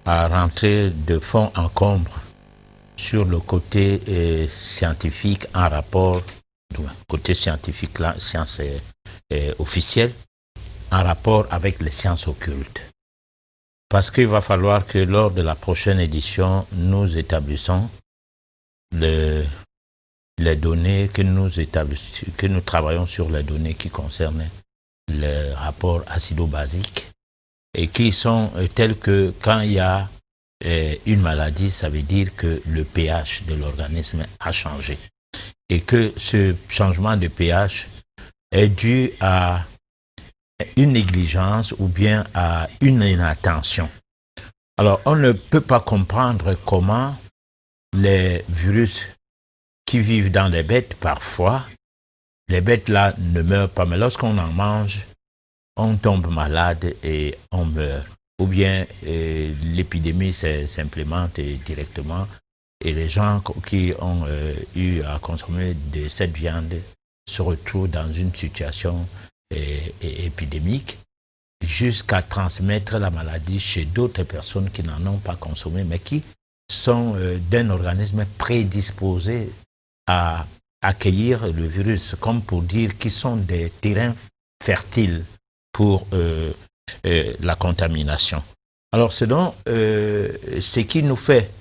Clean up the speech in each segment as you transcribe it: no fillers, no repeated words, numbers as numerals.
à rentrer de fond en comble sur le côté scientifique en rapport, côté scientifique, la science officielle, en rapport avec les sciences occultes. Parce qu'il va falloir que lors de la prochaine édition, nous établissons les données que nous travaillons sur les données qui concernent les rapports acido-basiques et qui sont tels que quand il y a une maladie, ça veut dire que le pH de l'organisme a changé et que ce changement de pH est dû à une négligence ou bien à une inattention. Alors, on ne peut pas comprendre comment les virus qui vivent dans les bêtes, parfois, les bêtes là ne meurent pas, mais lorsqu'on en mange, on tombe malade et on meurt. Ou bien l'épidémie s'implémente directement et les gens qui ont eu à consommer de cette viande se retrouvent dans une situation épidémique jusqu'à transmettre la maladie chez d'autres personnes qui n'en ont pas consommé mais qui sont d'un organisme prédisposé à accueillir le virus, comme pour dire qu'ils sont des terrains fertiles pour la contamination. Alors c'est donc ce qui nous fait,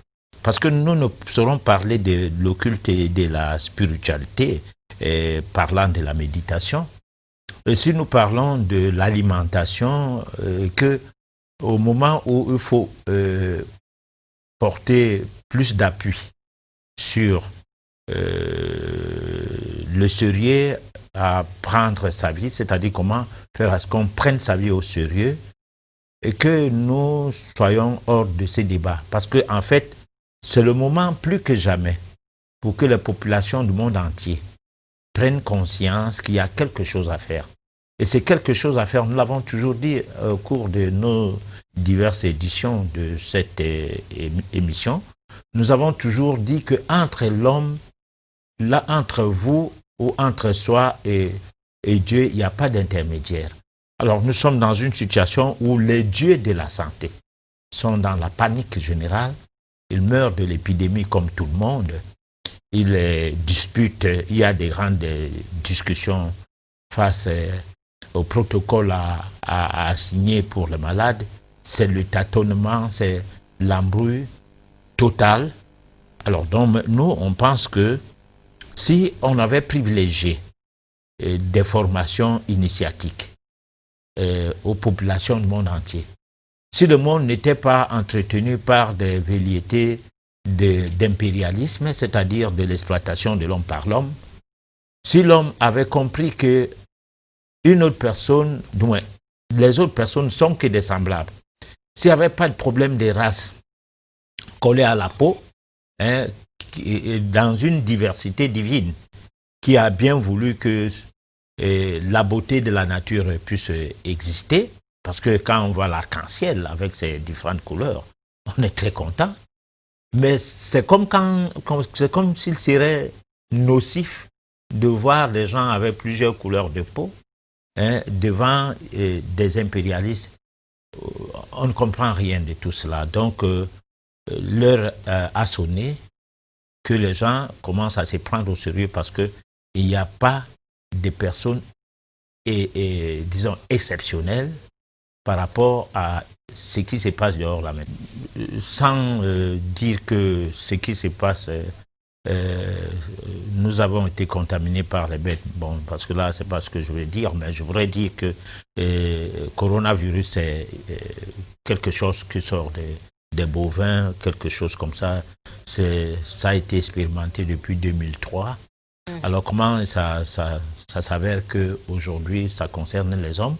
parce que nous ne saurons parler de l'occulte et de la spiritualité, parlant de la méditation, et si nous parlons de l'alimentation, que au moment où il faut porter plus d'appui sur le sérieux à prendre sa vie, c'est-à-dire comment faire à ce qu'on prenne sa vie au sérieux et que nous soyons hors de ces débats. Parce que en fait, c'est le moment plus que jamais pour que les populations du monde entier prennent conscience qu'il y a quelque chose à faire. Et c'est quelque chose à faire, nous l'avons toujours dit au cours de nos diverses éditions de cette émission, nous avons toujours dit que entre l'homme, là, entre vous ou entre soi et Dieu, il n'y a pas d'intermédiaire. Alors nous sommes dans une situation où les dieux de la santé sont dans la panique générale, ils meurent de l'épidémie comme tout le monde, ils disputent, il y a des grandes discussions face au protocole à signer pour les malades, c'est le tâtonnement, c'est l'embrouille totale. Alors donc nous, on pense que si on avait privilégié des formations initiatiques aux populations du monde entier, si le monde n'était pas entretenu par des velléités d'impérialisme, c'est-à-dire de l'exploitation de l'homme par l'homme, si l'homme avait compris que une autre personne, du moins, les autres personnes sont que des semblables, s'il n'y avait pas de problème des races collées à la peau, hein, dans une diversité divine qui a bien voulu que la beauté de la nature puisse exister, parce que quand on voit l'arc-en-ciel avec ses différentes couleurs, on est très content. Mais c'est comme s'il serait nocif de voir des gens avec plusieurs couleurs de peau devant des impérialistes. On ne comprend rien de tout cela. Donc, l'heure a sonné que les gens commencent à se prendre au sérieux parce qu'il n'y a pas de personnes, disons, exceptionnelles par rapport à ce qui se passe dehors là même. Sans dire que ce qui se passe, nous avons été contaminés par les bêtes. Bon, parce que là, c'est pas ce que je veux dire, mais je voudrais dire que coronavirus, c'est quelque chose qui sort des bovins, quelque chose comme ça. Ça a été expérimenté depuis 2003. Alors comment ça s'avère qu'aujourd'hui, ça concerne les hommes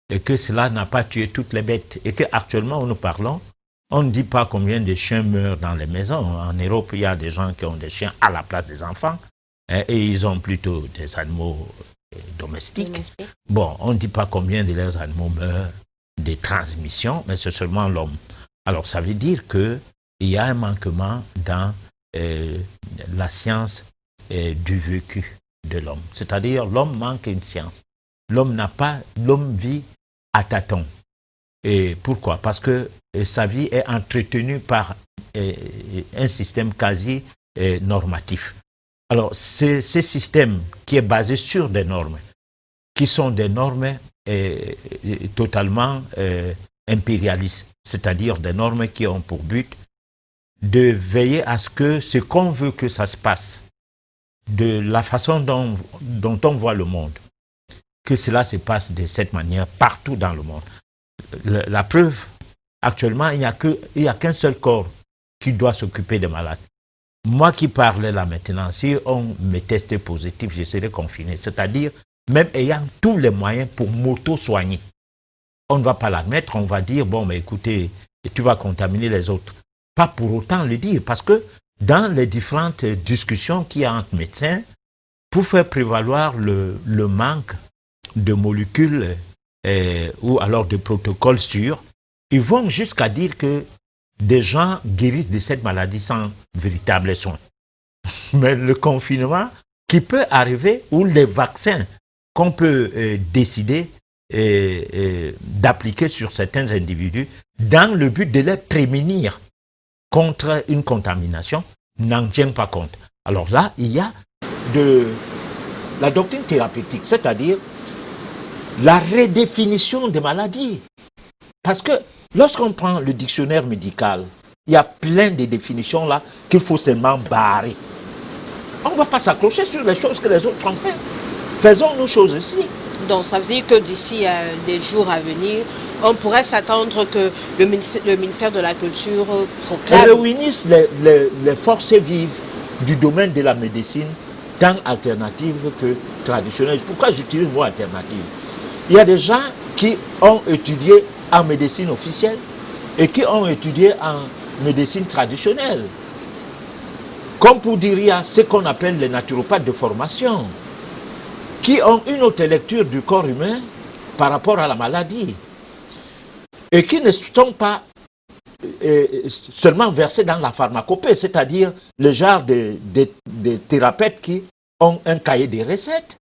et que cela n'a pas tué toutes les bêtes et qu'actuellement, où nous parlons, on ne dit pas combien de chiens meurent dans les maisons. En Europe, il y a des gens qui ont des chiens à la place des enfants et ils ont plutôt des animaux domestiques. Bon, on ne dit pas combien de leurs animaux meurent des transmissions, mais c'est seulement l'homme. Alors, ça veut dire qu'il y a un manquement dans la science du vécu de l'homme. C'est-à-dire, l'homme manque une science. L'homme vit à tâtons. Et pourquoi? Parce que sa vie est entretenue par un système quasi normatif. Alors, c'est ce système qui est basé sur des normes, qui sont des normes totalement impérialistes, c'est-à-dire des normes qui ont pour but de veiller à ce que ce qu'on veut que ça se passe, de la façon dont on voit le monde, que cela se passe de cette manière partout dans le monde. La preuve, actuellement, il n'y a qu'un seul corps qui doit s'occuper des malades. Moi qui parlais là maintenant, si on me testait positif, je serais confiné. C'est-à-dire, même ayant tous les moyens pour m'auto-soigner. On ne va pas l'admettre, on va dire, bon, mais écoutez, tu vas contaminer les autres. Pas pour autant le dire, parce que dans les différentes discussions qu'il y a entre médecins, pour faire prévaloir le manque de molécules ou alors de protocoles sûrs, ils vont jusqu'à dire que des gens guérissent de cette maladie sans véritable soin. Mais le confinement qui peut arriver, ou les vaccins qu'on peut décider d'appliquer sur certains individus dans le but de les prémunir contre une contamination, n'en tient pas compte. Alors là, il y a de la doctrine thérapeutique, c'est-à-dire la redéfinition des maladies. Parce que lorsqu'on prend le dictionnaire médical, il y a plein de définitions là qu'il faut seulement barrer. On ne va pas s'accrocher sur les choses que les autres ont fait. Faisons nos choses aussi. Donc ça veut dire que d'ici les jours à venir, on pourrait s'attendre que le ministère de la Culture proclame... réunisse les forces vives du domaine de la médecine, tant alternative que traditionnelle. Pourquoi j'utilise le mot alternative? Il y a des gens qui ont étudié en médecine officielle et qui ont étudié en médecine traditionnelle. Comme pour dire, il y a ce qu'on appelle les naturopathes de formation, qui ont une autre lecture du corps humain par rapport à la maladie et qui ne sont pas seulement versés dans la pharmacopée, c'est-à-dire le genre de thérapeutes qui ont un cahier de recettes,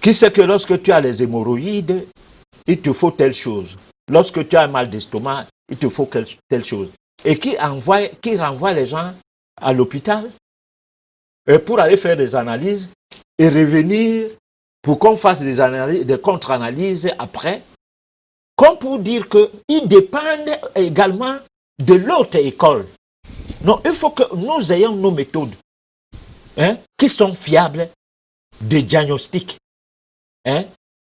qui sait que lorsque tu as les hémorroïdes, il te faut telle chose. Lorsque tu as un mal d'estomac, il te faut telle chose. Et qui renvoie les gens à l'hôpital pour aller faire des analyses et revenir pour qu'on fasse des analyses, des contre-analyses après, comme pour dire qu'ils dépendent également de l'autre école. Non, il faut que nous ayons nos méthodes qui sont fiables de diagnostic,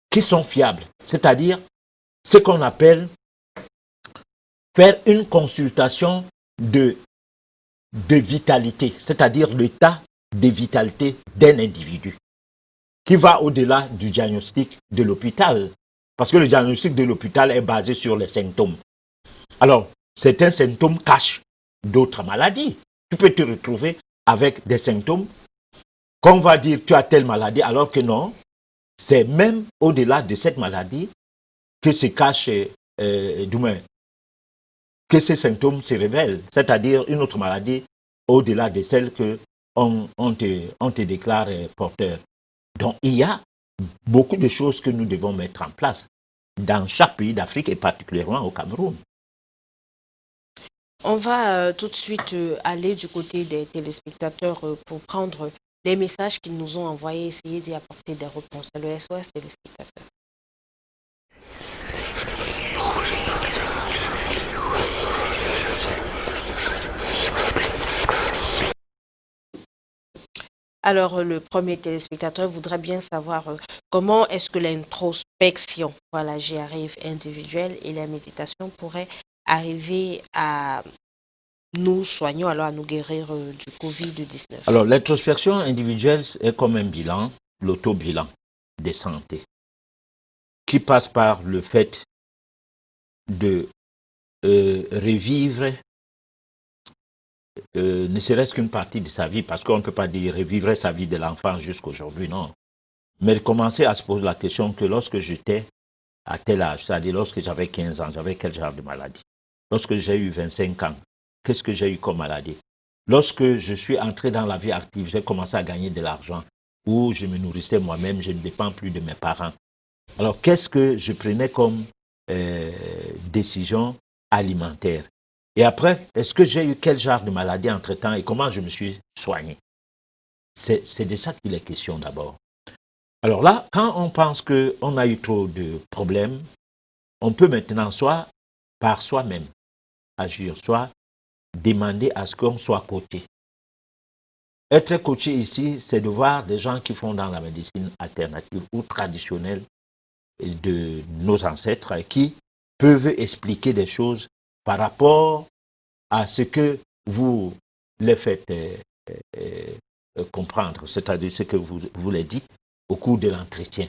qui sont fiables, c'est-à-dire ce qu'on appelle faire une consultation de vitalité, c'est-à-dire l'état de vitalité d'un individu, qui va au-delà du diagnostic de l'hôpital, parce que le diagnostic de l'hôpital est basé sur les symptômes. Alors, certains symptômes cachent d'autres maladies. Tu peux te retrouver avec des symptômes qu'on va dire tu as telle maladie, alors que non, c'est même au-delà de cette maladie que se cache, du moins, que ces symptômes se révèlent, c'est-à-dire une autre maladie au-delà de celle que on te déclare porteur. Donc, il y a beaucoup de choses que nous devons mettre en place dans chaque pays d'Afrique et particulièrement au Cameroun. On va tout de suite aller du côté des téléspectateurs pour prendre les messages qu'ils nous ont envoyés, essayer d'y apporter des réponses. Le SOS téléspectateurs. Alors, le premier téléspectateur voudrait bien savoir comment est-ce que l'introspection, voilà, j'y arrive, individuelle et la méditation pourraient arriver à nous soigner, alors à nous guérir du Covid-19. Alors, l'introspection individuelle est comme un bilan, l'auto-bilan de santé, qui passe par le fait de revivre ne serait-ce qu'une partie de sa vie, parce qu'on ne peut pas dire revivre sa vie de l'enfance jusqu'à aujourd'hui, non. Mais commencer à se poser la question que lorsque j'étais à tel âge, c'est-à-dire lorsque j'avais 15 ans, j'avais quel genre de maladie? Lorsque j'ai eu 25 ans, qu'est-ce que j'ai eu comme maladie? Lorsque je suis entré dans la vie active, j'ai commencé à gagner de l'argent, où je me nourrissais moi-même, je ne dépends plus de mes parents. Alors, qu'est-ce que je prenais comme décision alimentaire. Et après, est-ce que j'ai eu quel genre de maladie entre-temps et comment je me suis soigné? C'est de ça qu'il est question d'abord. Alors là, quand on pense qu'on a eu trop de problèmes, on peut maintenant soit par soi-même agir, soit demander à ce qu'on soit coaché. Être coaché ici, c'est de voir des gens qui font dans la médecine alternative ou traditionnelle de nos ancêtres qui peuvent expliquer des choses par rapport à ce que vous les faites comprendre, c'est-à-dire ce que vous les dites au cours de l'entretien.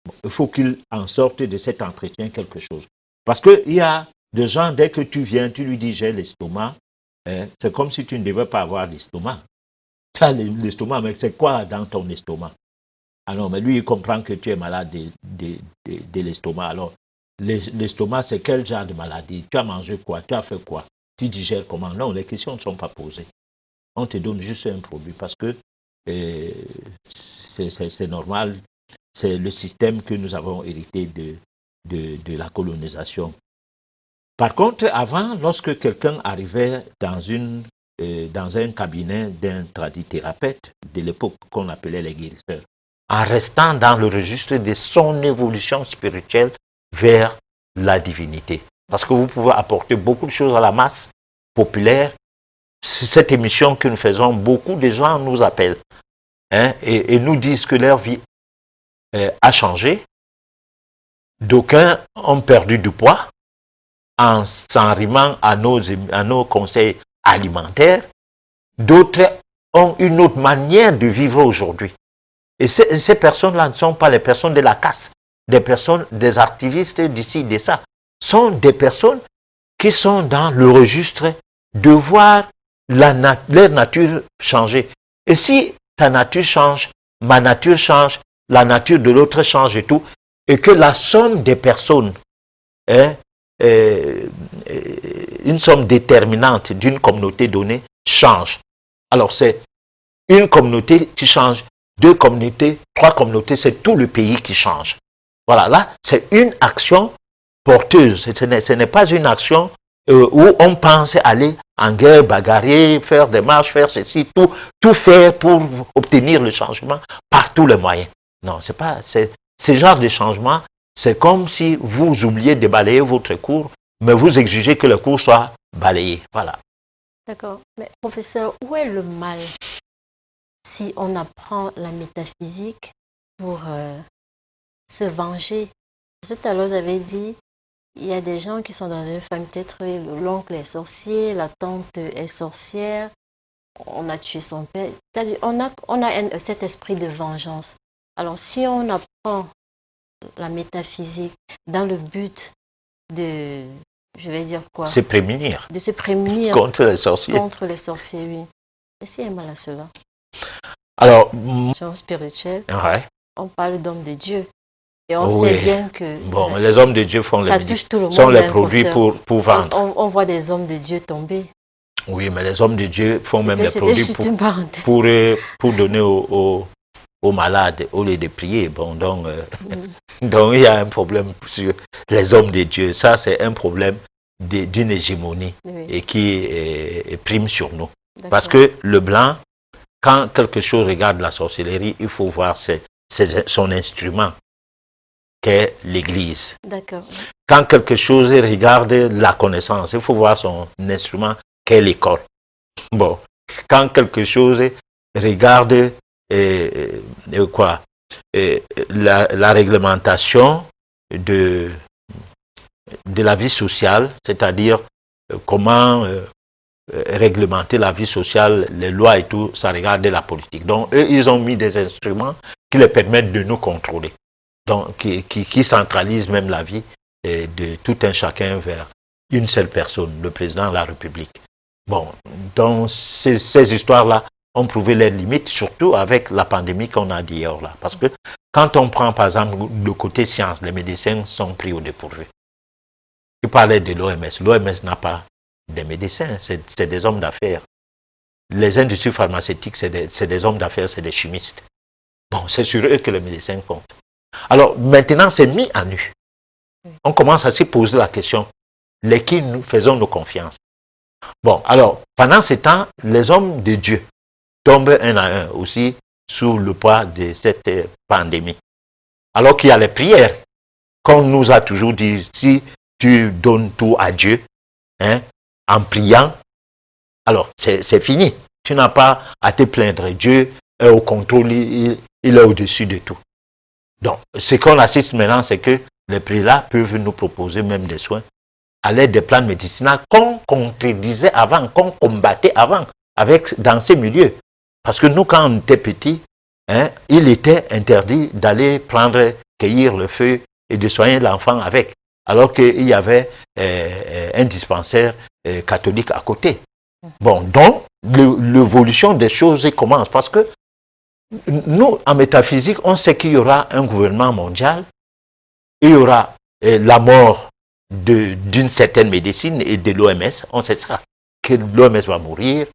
Bon, il faut qu'il en sorte de cet entretien quelque chose. Parce qu'il y a des gens, dès que tu viens, tu lui dis j'ai l'estomac, c'est comme si tu ne devais pas avoir l'estomac. Tu as l'estomac, mais c'est quoi dans ton estomac? Alors, mais lui, il comprend que tu es malade de l'estomac. Alors, l'estomac, c'est quel genre de maladie? Tu as mangé quoi? Tu as fait quoi? Tu digères comment? Non, les questions ne sont pas posées. On te donne juste un produit parce que c'est normal. C'est le système que nous avons hérité de la colonisation. Par contre, avant, lorsque quelqu'un arrivait dans un cabinet d'un tradithérapeute de l'époque qu'on appelait les guérisseurs, en restant dans le registre de son évolution spirituelle vers la divinité. Parce que vous pouvez apporter beaucoup de choses à la masse populaire. Cette émission que nous faisons, beaucoup de gens nous appellent et nous disent que leur vie a changé. D'aucuns ont perdu du poids en s'arrimant à nos conseils alimentaires. D'autres ont une autre manière de vivre aujourd'hui. Et ces personnes-là ne sont pas les personnes de la caste, des activistes d'ici, de ça. Sont des personnes qui sont dans le registre de voir leur nature changer. Et si ta nature change, ma nature change, la nature de l'autre change et tout, et que la somme des personnes une somme déterminante d'une communauté donnée change. Alors c'est une communauté qui change, 2 communautés, 3 communautés, c'est tout le pays qui change. Voilà, là, c'est une action porteuse. Ce n'est pas une action où on pense aller en guerre, bagarrer, faire des marches, faire ceci, tout faire pour obtenir le changement par tous les moyens. Non, c'est pas, ce genre de changement, c'est comme si vous oubliez de balayer votre cour, mais vous exigez que le cour soit balayé. Voilà. D'accord. Mais professeur, où est le mal si on apprend la métaphysique pour se venger? Parce que tout à l'heure, vous avez dit, il y a des gens qui sont dans une famille, peut-être l'oncle est sorcier, la tante est sorcière, on a tué son père. On a cet esprit de vengeance. Alors, si on apprend la métaphysique dans le but de, je vais dire quoi? Se prémunir. De se prémunir contre les sorciers. Contre les sorciers, oui. Est-ce qu'il y a mal à cela? Alors, spirituelle, ouais. On parle d'hommes de Dieu. Et on sait bien que... Bon, les hommes de Dieu font sont les produits pour vendre. On voit des hommes de Dieu tomber. Oui, mais les hommes de Dieu font même les produits pour donner aux malades au lieu de prier. Bon, donc il y a un problème sur les hommes de Dieu. Ça, c'est un problème d'une hégémonie et qui prime sur nous. Parce que le blanc, quand quelque chose regarde la sorcellerie, il faut voir son instrument, qu'est l'Église. D'accord. Quand quelque chose regarde la connaissance, il faut voir son instrument, qu'est l'école. Bon, quand quelque chose regarde la réglementation de la vie sociale, c'est-à-dire comment réglementer la vie sociale, les lois et tout, ça regarde la politique. Donc, eux, ils ont mis des instruments qui les permettent de nous contrôler. Donc, qui centralisent même la vie de tout un chacun vers une seule personne, le président de la République. Bon, donc ces histoires-là ont prouvé leurs limites, surtout avec la pandémie qu'on a d'hier là. Parce que quand on prend par exemple le côté science, les médecins sont pris au dépourvu. Tu parlais de l'OMS. L'OMS n'a pas des médecins, c'est des hommes d'affaires. Les industries pharmaceutiques, c'est des hommes d'affaires, c'est des chimistes. Bon, c'est sur eux que les médecins comptent. Alors maintenant, c'est mis à nu. On commence à se poser la question, lesquels nous faisons nos confiances. Bon, alors, pendant ce temps, les hommes de Dieu tombent un à un aussi sous le poids de cette pandémie. Alors qu'il y a les prières, qu'on nous a toujours dit, si tu donnes tout à Dieu, hein, en priant, alors c'est fini. Tu n'as pas à te plaindre. Dieu est au contrôle, il est au-dessus de tout. Donc, ce qu'on assiste maintenant, c'est que les prélats peuvent nous proposer même des soins à l'aide des plans médicinaux qu'on contredisait avant, qu'on combattait avant dans ces milieux. Parce que nous, quand on était petits, hein, il était interdit d'aller cueillir le feu et de soigner l'enfant avec, alors qu'il y avait un dispensaire catholique à côté. Bon, donc, l'évolution des choses commence, parce que nous, en métaphysique, on sait qu'il y aura un gouvernement mondial, il y aura la mort d'une certaine médecine et de l'OMS, on sait ça, que l'OMS va mourir,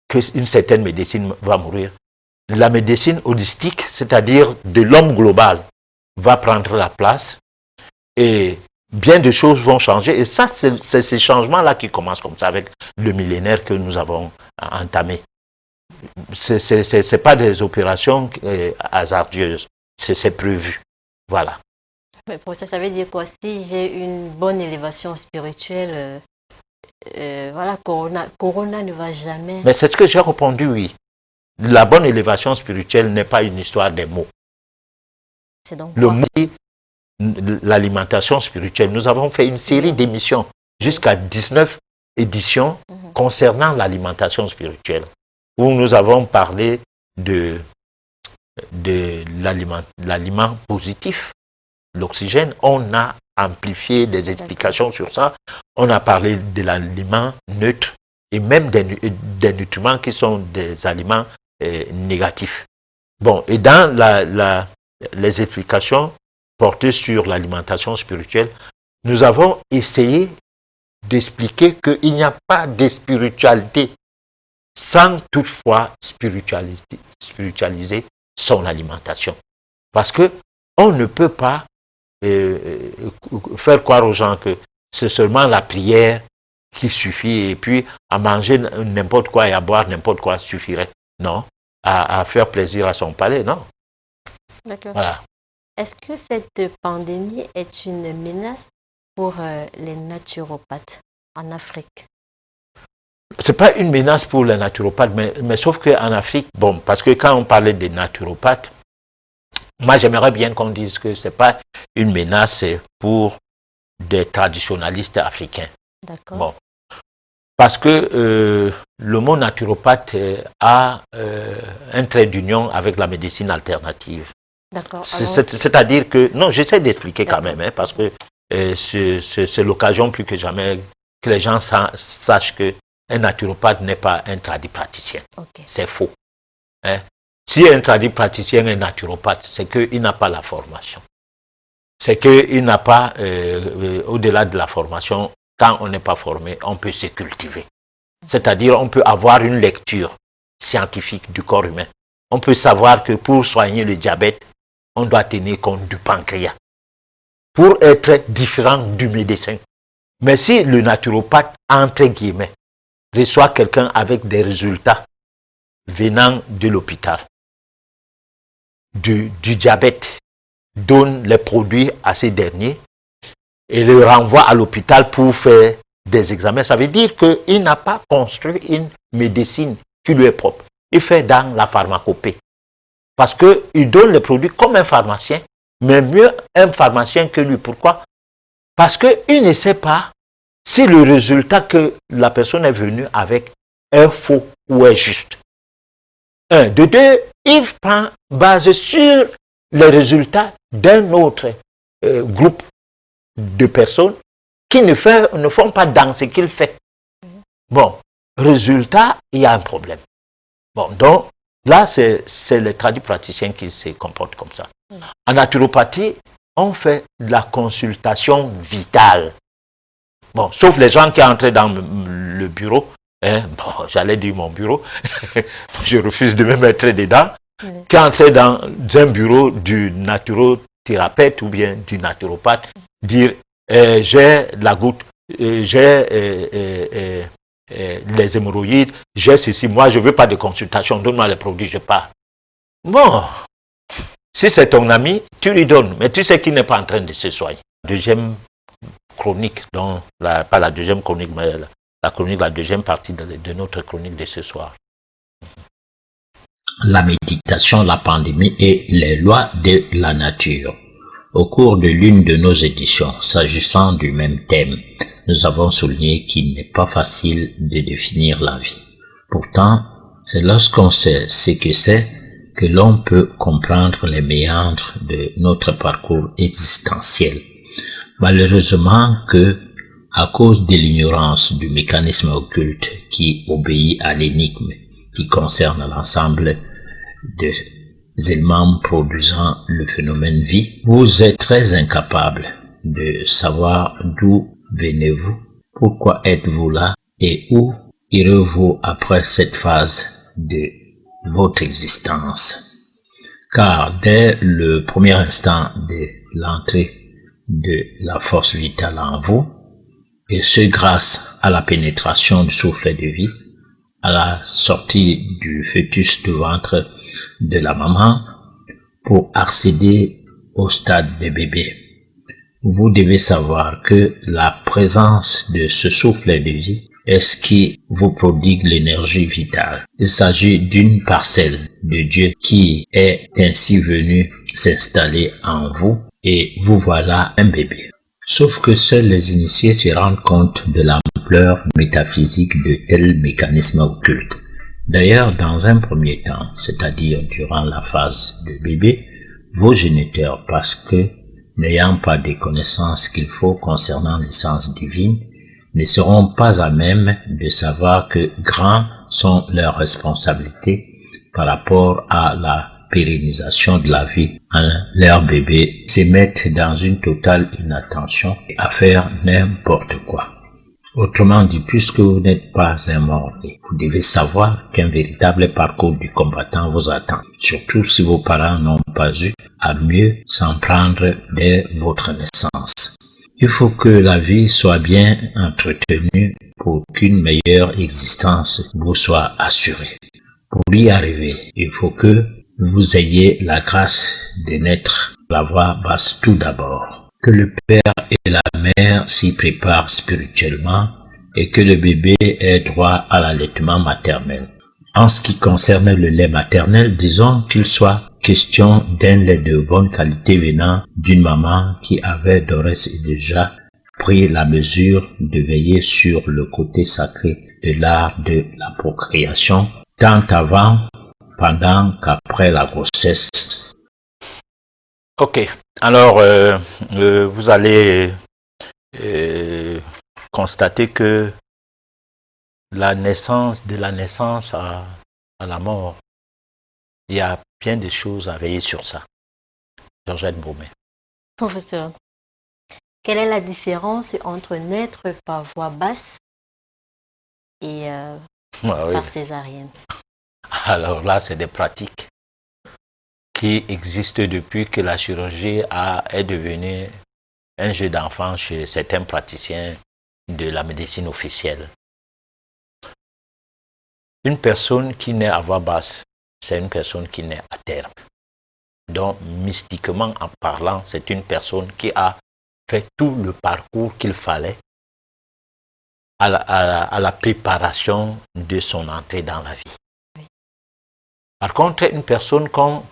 qu'une certaine médecine va mourir. La médecine holistique, c'est-à-dire de l'homme global, va prendre la place et bien de choses vont changer. Et ça, c'est ces changements-là qui commencent comme ça avec le millénaire que nous avons entamé. Ce n'est pas des opérations hasardieuses, c'est prévu. Voilà. Mais professeur, ça veut dire quoi? Si j'ai une bonne élévation spirituelle, voilà, Corona ne va jamais... Mais c'est ce que j'ai répondu, oui. La bonne élévation spirituelle n'est pas une histoire des mots. C'est donc le mot, l'alimentation spirituelle. Nous avons fait une série d'émissions, jusqu'à 19 éditions concernant l'alimentation spirituelle, où nous avons parlé de l'aliment positif, l'oxygène. On a amplifié des explications sur ça. On a parlé de l'aliment neutre et même des nutriments qui sont des aliments négatifs. Bon, et dans les explications portées sur l'alimentation spirituelle, nous avons essayé d'expliquer qu'il n'y a pas de spiritualité sans toutefois spiritualiser son alimentation. Parce que on ne peut pas faire croire aux gens que c'est seulement la prière qui suffit et puis à manger n'importe quoi et à boire n'importe quoi suffirait. Non, à faire plaisir à son palais, non. D'accord. Voilà. Est-ce que cette pandémie est une menace pour les naturopathes en Afrique? Ce n'est pas une menace pour les naturopathes, mais sauf qu'en Afrique, bon, parce que quand on parlait des naturopathes, moi j'aimerais bien qu'on dise que ce n'est pas une menace pour des traditionalistes africains. D'accord. Bon. Parce que le mot naturopathe a un trait d'union avec la médecine alternative. D'accord. C'est-à-dire que, non, j'essaie d'expliquer quand même, hein, parce que c'est l'occasion plus que jamais que les gens sachent qu'un naturopathe n'est pas un tradipraticien. Okay. C'est faux. Hein. Si un tradipraticien est naturopathe, c'est qu'il n'a pas la formation. C'est qu'il n'a pas, au-delà de la formation, quand on n'est pas formé, on peut se cultiver. C'est-à-dire on peut avoir une lecture scientifique du corps humain. On peut savoir que pour soigner le diabète, on doit tenir compte du pancréas pour être différent du médecin. Mais si le naturopathe, entre guillemets, reçoit quelqu'un avec des résultats venant de l'hôpital, du diabète, donne les produits à ces derniers et le renvoie à l'hôpital pour faire des examens, ça veut dire qu'il n'a pas construit une médecine qui lui est propre. Il fait dans la pharmacopée. Parce qu'il donne les produits comme un pharmacien, mais mieux un pharmacien que lui. Pourquoi? Parce qu'il ne sait pas si le résultat que la personne est venue avec est faux ou est juste. Un. De deux, il prend base sur les résultats d'un autre groupe de personnes qui ne font pas dans ce qu'il fait. Bon, résultat, il y a un problème. Bon, donc, là, c'est les tradipraticiens qui se comportent comme ça. En naturopathie, on fait la consultation vitale. Bon, sauf les gens qui entrent dans le bureau, hein, bon, j'allais dire mon bureau, je refuse de me mettre dedans, qui entrent dans un bureau du naturothérapeute ou bien du naturopathe, dire j'ai la goutte, j'ai les hémorroïdes, j'ai ceci, moi je ne veux pas de consultation, donne-moi les produits, je pars. Bon, si c'est ton ami, tu lui donnes, mais tu sais qu'il n'est pas en train de se soigner. Deuxième chronique, donc, pas la deuxième chronique, mais la chronique, la deuxième partie de notre chronique de ce soir. La méditation, la pandémie et les lois de la nature. Au cours de l'une de nos éditions, s'agissant du même thème, nous avons souligné qu'il n'est pas facile de définir la vie. Pourtant, c'est lorsqu'on sait ce que c'est que l'on peut comprendre les méandres de notre parcours existentiel. Malheureusement que, à cause de l'ignorance du mécanisme occulte qui obéit à l'énigme qui concerne l'ensemble des éléments produisant le phénomène vie, vous êtes très incapable de savoir d'où venez-vous, pourquoi êtes-vous là et où irez-vous après cette phase de votre existence. Car dès le premier instant de l'entrée de la force vitale en vous, et ce grâce à la pénétration du souffle de vie, à la sortie du fœtus du ventre de la maman pour accéder au stade de bébé. Vous devez savoir que la présence de ce souffle de vie est ce qui vous prodigue l'énergie vitale. Il s'agit d'une parcelle de Dieu qui est ainsi venue s'installer en vous et vous voilà un bébé. Sauf que seuls les initiés se rendent compte de l'ampleur métaphysique de tels mécanismes occultes. D'ailleurs, dans un premier temps, c'est-à-dire durant la phase de bébé, vos géniteurs, parce que n'ayant pas des connaissances qu'il faut concernant l'essence divine, ne seront pas à même de savoir que grands sont leurs responsabilités par rapport à la pérennisation de la vie en leur bébé, se mettent dans une totale inattention à faire n'importe quoi. Autrement dit, puisque vous n'êtes pas un mort-né, vous devez savoir qu'un véritable parcours du combattant vous attend, surtout si vos parents n'ont pas eu à mieux s'en prendre dès votre naissance. Il faut que la vie soit bien entretenue pour qu'une meilleure existence vous soit assurée. Pour y arriver, il faut que vous ayez la grâce de naître la voie basse tout d'abord, que le père et la mère s'y préparent spirituellement et que le bébé ait droit à l'allaitement maternel. En ce qui concerne le lait maternel, disons qu'il soit question d'un lait de bonne qualité venant d'une maman qui avait d'ores et déjà pris la mesure de veiller sur le côté sacré de l'art de la procréation, tant avant, pendant qu'après la grossesse. Ok, alors vous allez constater que la naissance à la mort, il y a bien des choses à veiller sur ça. Georgette Baumet. Professeur, quelle est la différence entre naître par voie basse et par césarienne? Alors là, c'est des pratiques qui existent depuis que la chirurgie est devenue un jeu d'enfant chez certains praticiens de la médecine officielle. Une personne qui naît à voix basse, c'est une personne qui naît à terme. Donc, mystiquement en parlant, c'est une personne qui a fait tout le parcours qu'il fallait à la préparation de son entrée dans la vie. Par contre, une personne qu'on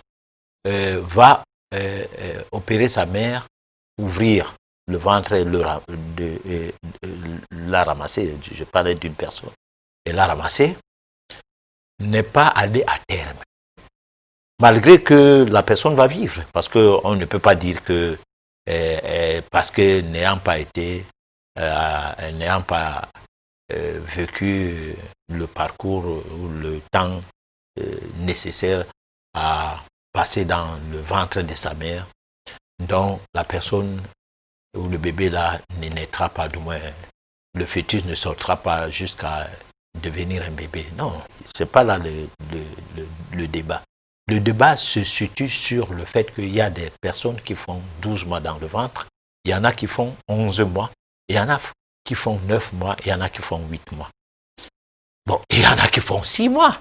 va opérer sa mère, ouvrir le ventre et la ramasser, je parlais d'une personne, et la ramasser, n'est pas allé à terme. Malgré que la personne va vivre, parce qu'on ne peut pas dire que, parce que n'ayant pas été, n'ayant pas vécu le parcours ou le temps nécessaire à passer dans le ventre de sa mère, donc la personne ou le bébé là ne naîtra pas, du moins le fœtus ne sortira pas jusqu'à devenir un bébé. Non, c'est pas là le débat. Le débat se situe sur le fait qu'il y a des personnes qui font 12 mois dans le ventre, il y en a qui font 11 mois, il y en a qui font 9 mois, il y en a qui font 8 mois. Bon, il y en a qui font 6 mois.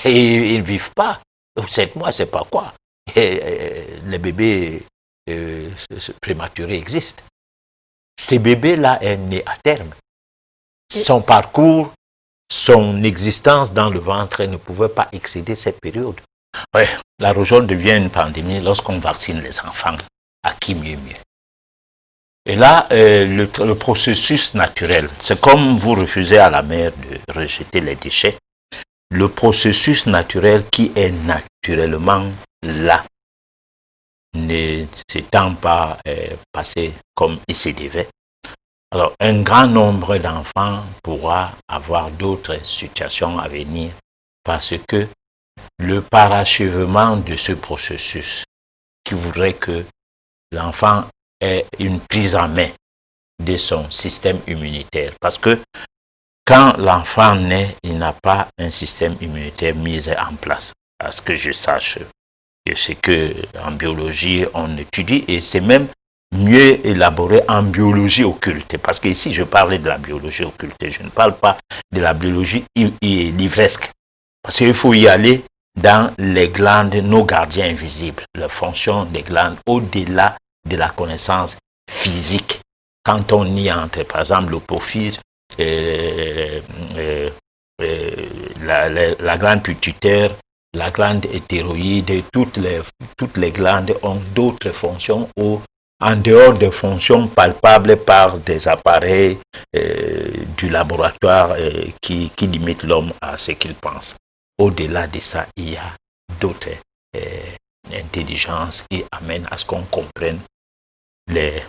Et ils ne vivent pas. 7 mois, c'est pas quoi. Les bébés prématurés existent. Ces bébés-là est né à terme. Son parcours, son existence dans le ventre ne pouvait pas excéder cette période. Ouais, la rougeole devient une pandémie lorsqu'on vaccine les enfants. À qui mieux mieux. Et là, le processus naturel, c'est comme vous refusez à la mer de rejeter les déchets. Le processus naturel qui est naturellement là, ne s'étant pas passé comme il se devait. Alors, un grand nombre d'enfants pourra avoir d'autres situations à venir parce que le parachèvement de ce processus qui voudrait que l'enfant ait une prise en main de son système immunitaire. Parce que quand l'enfant naît, il n'a pas un système immunitaire mis en place. À ce que je sache, c'est qu'en biologie, on étudie et c'est même mieux élaboré en biologie occulte. Parce que ici, je parlais de la biologie occulte. Je ne parle pas de la biologie livresque. Parce qu'il faut y aller dans les glandes, nos gardiens invisibles, la fonction des glandes au-delà de la connaissance physique. Quand on y entre, par exemple, l'hypophyse, la glande pituitaire, la glande hétéroïde, toutes les glandes ont d'autres fonctions en dehors des fonctions palpables par des appareils du laboratoire qui limitent l'homme à ce qu'il pense. Au-delà de ça, il y a d'autres intelligences qui amènent à ce qu'on comprenne les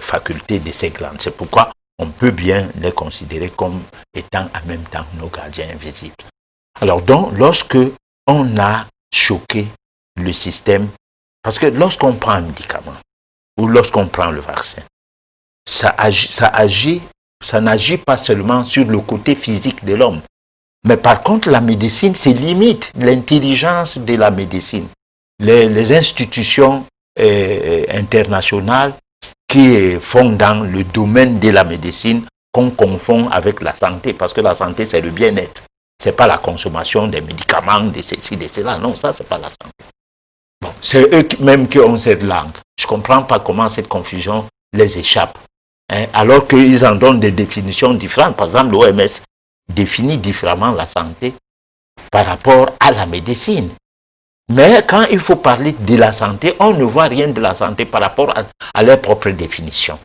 facultés de ces glandes. C'est pourquoi on peut bien les considérer comme étant en même temps nos gardiens invisibles. Alors donc, lorsque on a choqué le système, parce que lorsqu'on prend un médicament ou lorsqu'on prend le vaccin, ça n'agit pas seulement sur le côté physique de l'homme. Mais par contre, la médecine, c'est limite l'intelligence de la médecine. Les institutions internationales qui font dans le domaine de la médecine qu'on confond avec la santé, parce que la santé, c'est le bien-être. C'est pas la consommation des médicaments, de ceci, de cela. Non, ça, c'est pas la santé. Bon, c'est eux-mêmes qui ont cette langue. Je comprends pas comment cette confusion les échappe. Alors qu'ils en donnent des définitions différentes. Par exemple, l'OMS définit différemment la santé par rapport à la médecine. Mais quand il faut parler de la santé, on ne voit rien de la santé par rapport à leur propre définition.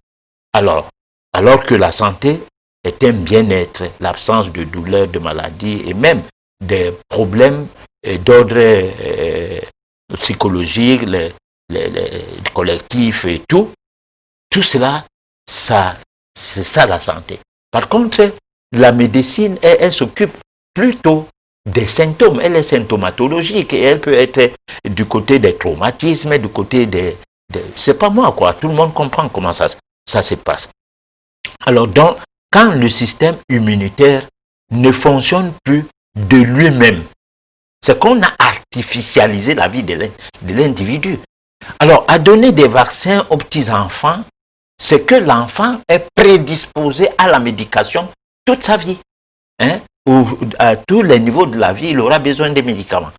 Alors que la santé est un bien-être, l'absence de douleur, de maladie et même des problèmes d'ordre psychologique, les collectifs et tout cela, c'est ça la santé. Par contre, la médecine, elle s'occupe plutôt des symptômes. Elle est symptomatologique et elle peut être du côté des traumatismes, du côté des... c'est pas moi, quoi. Tout le monde comprend comment ça se passe. Alors donc, quand le système immunitaire ne fonctionne plus de lui-même, c'est qu'on a artificialisé la vie de l'individu. Alors, à donner des vaccins aux petits-enfants, c'est que l'enfant est prédisposé à la médication toute sa vie. Ou à tous les niveaux de la vie, il aura besoin des médicaments.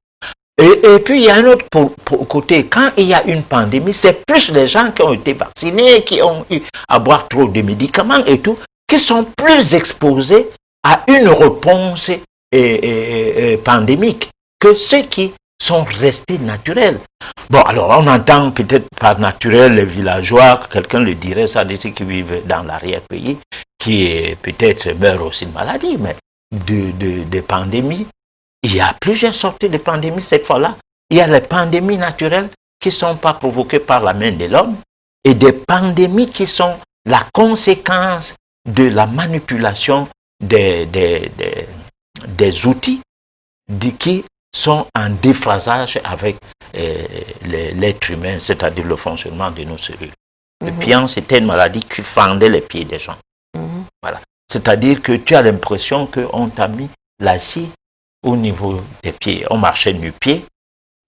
Et puis, il y a un autre côté. Quand il y a une pandémie, c'est plus les gens qui ont été vaccinés, qui ont eu à boire trop de médicaments et tout, qui sont plus exposés à une réponse pandémique que ceux qui sont restés naturels. Bon, alors on entend peut-être par naturel les villageois, quelqu'un le dirait, ça, de ceux qui vivent dans l'arrière-pays, qui peut-être meurent aussi de maladie, mais de pandémies. Il y a plusieurs sortes de pandémies cette fois-là. Il y a les pandémies naturelles qui ne sont pas provoquées par la main de l'homme et des pandémies qui sont la conséquence de la manipulation des outils qui sont en déphasage avec l'être humain, c'est-à-dire le fonctionnement de nos cellules. Le pian, c'était une maladie qui fendait les pieds des gens. Voilà. C'est-à-dire que tu as l'impression qu'on t'a mis la scie au niveau des pieds. On marchait nu-pieds.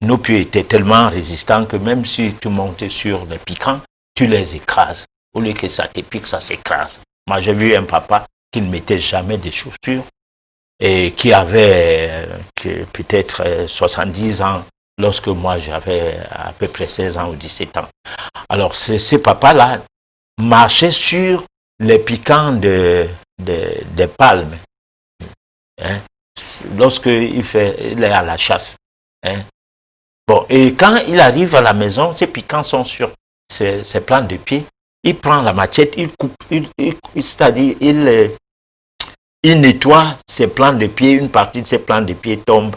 Nos pieds étaient tellement résistants que même si tu montais sur les piquants, tu les écrases. Au lieu que ça te pique, ça s'écrase. Moi, j'ai vu un papa qui ne mettait jamais de chaussures et qui avait peut-être 70 ans lorsque moi j'avais à peu près 16 ans ou 17 ans. Alors, ces papas-là marchaient sur les piquants des palmes. Hein? Lorsqu'il est à la chasse. Hein? Bon, et quand il arrive à la maison, ces piquants sont sur ses plantes de pied. Il prend la machette, il coupe, c'est-à-dire il nettoie ses plantes de pied, une partie de ses plantes de pied tombe,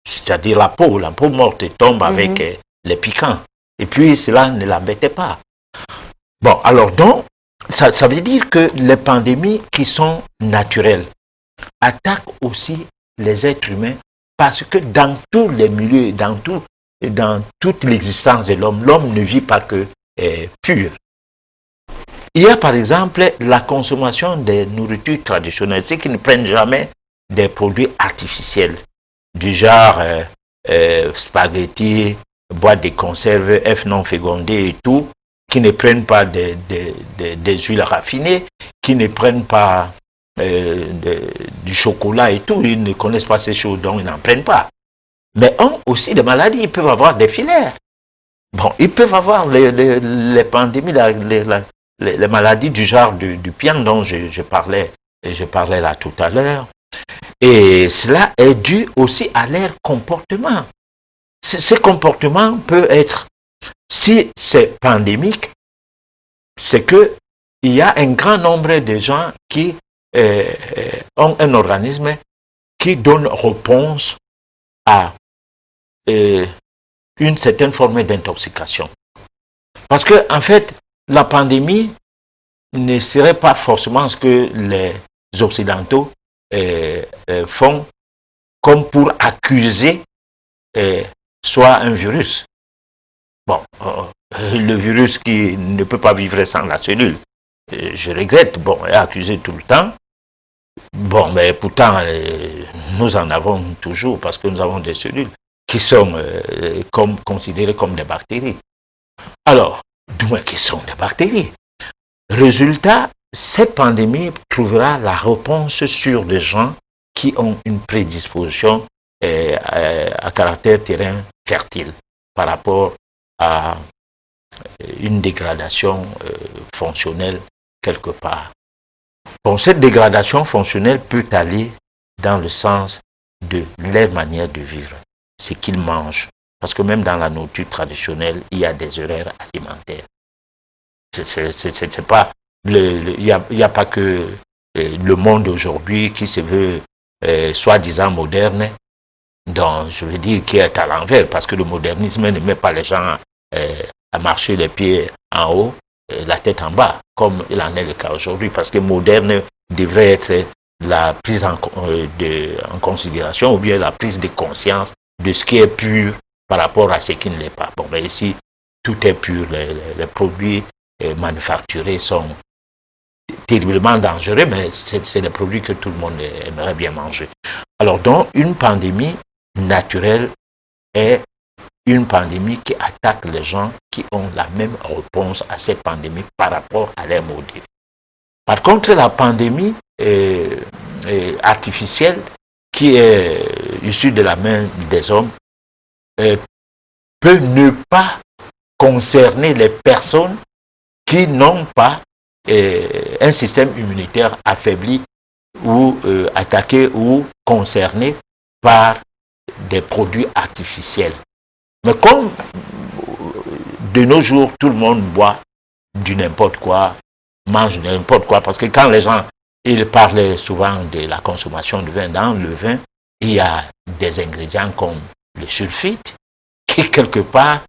c'est-à-dire la peau morte tombe avec les piquants. Et puis cela ne l'embêtait pas. Bon, alors donc, ça veut dire que les pandémies qui sont naturelles attaquent aussi les êtres humains parce que dans tous les milieux, dans toute l'existence de l'homme, l'homme ne vit pas que pur. Il y a par exemple la consommation des nourritures traditionnelles, ceux qui ne prennent jamais des produits artificiels, du genre spaghettis, boîtes de conserve, œufs non fécondés et tout, qui ne prennent pas des huiles raffinées, qui ne prennent pas du chocolat et tout, ils ne connaissent pas ces choses, donc ils n'en prennent pas. Mais ont aussi des maladies, ils peuvent avoir des filaires. Bon, ils peuvent avoir les pandémies, les maladies du genre du pian dont je parlais là tout à l'heure. Et cela est dû aussi à leur comportement. Ce comportement peut être, si c'est pandémique, c'est que il y a un grand nombre de gens qui ont un organisme qui donne réponse à une certaine forme d'intoxication. Parce que, en fait, la pandémie ne serait pas forcément ce que les Occidentaux font comme pour accuser soit un virus. Bon, le virus qui ne peut pas vivre sans la cellule, je regrette, bon, est accusé tout le temps. Bon, mais pourtant, nous en avons toujours parce que nous avons des cellules qui sont considérées comme des bactéries. Alors, du moins qui sont des bactéries. Résultat, cette pandémie trouvera la réponse sur des gens qui ont une prédisposition à caractère terrain fertile par rapport à une dégradation fonctionnelle quelque part. Bon, cette dégradation fonctionnelle peut aller dans le sens de leur manière de vivre, ce qu'ils mangent. Parce que même dans la nourriture traditionnelle, il y a des horaires alimentaires. C'est pas il n'y a pas que le monde aujourd'hui qui se veut soi-disant moderne, donc je veux dire qui est à l'envers, parce que le modernisme ne met pas les gens à marcher les pieds en haut, la tête en bas, comme il en est le cas aujourd'hui, parce que moderne devrait être la prise en considération ou bien la prise de conscience de ce qui est pur par rapport à ce qui ne l'est pas. Bon, mais ici, tout est pur, les produits manufacturés sont terriblement dangereux, mais c'est des produits que tout le monde aimerait bien manger. Alors donc, une pandémie naturelle est une pandémie qui attaque les gens qui ont la même réponse à cette pandémie par rapport à leur mode de vie. Par contre, la pandémie artificielle qui est issue de la main des hommes peut ne pas concerner les personnes qui n'ont pas un système immunitaire affaibli ou attaqué ou concerné par des produits artificiels. Mais comme de nos jours, tout le monde boit du n'importe quoi, mange n'importe quoi, parce que quand les gens ils parlent souvent de la consommation de vin, dans le vin, il y a des ingrédients comme le sulfite, qui quelque part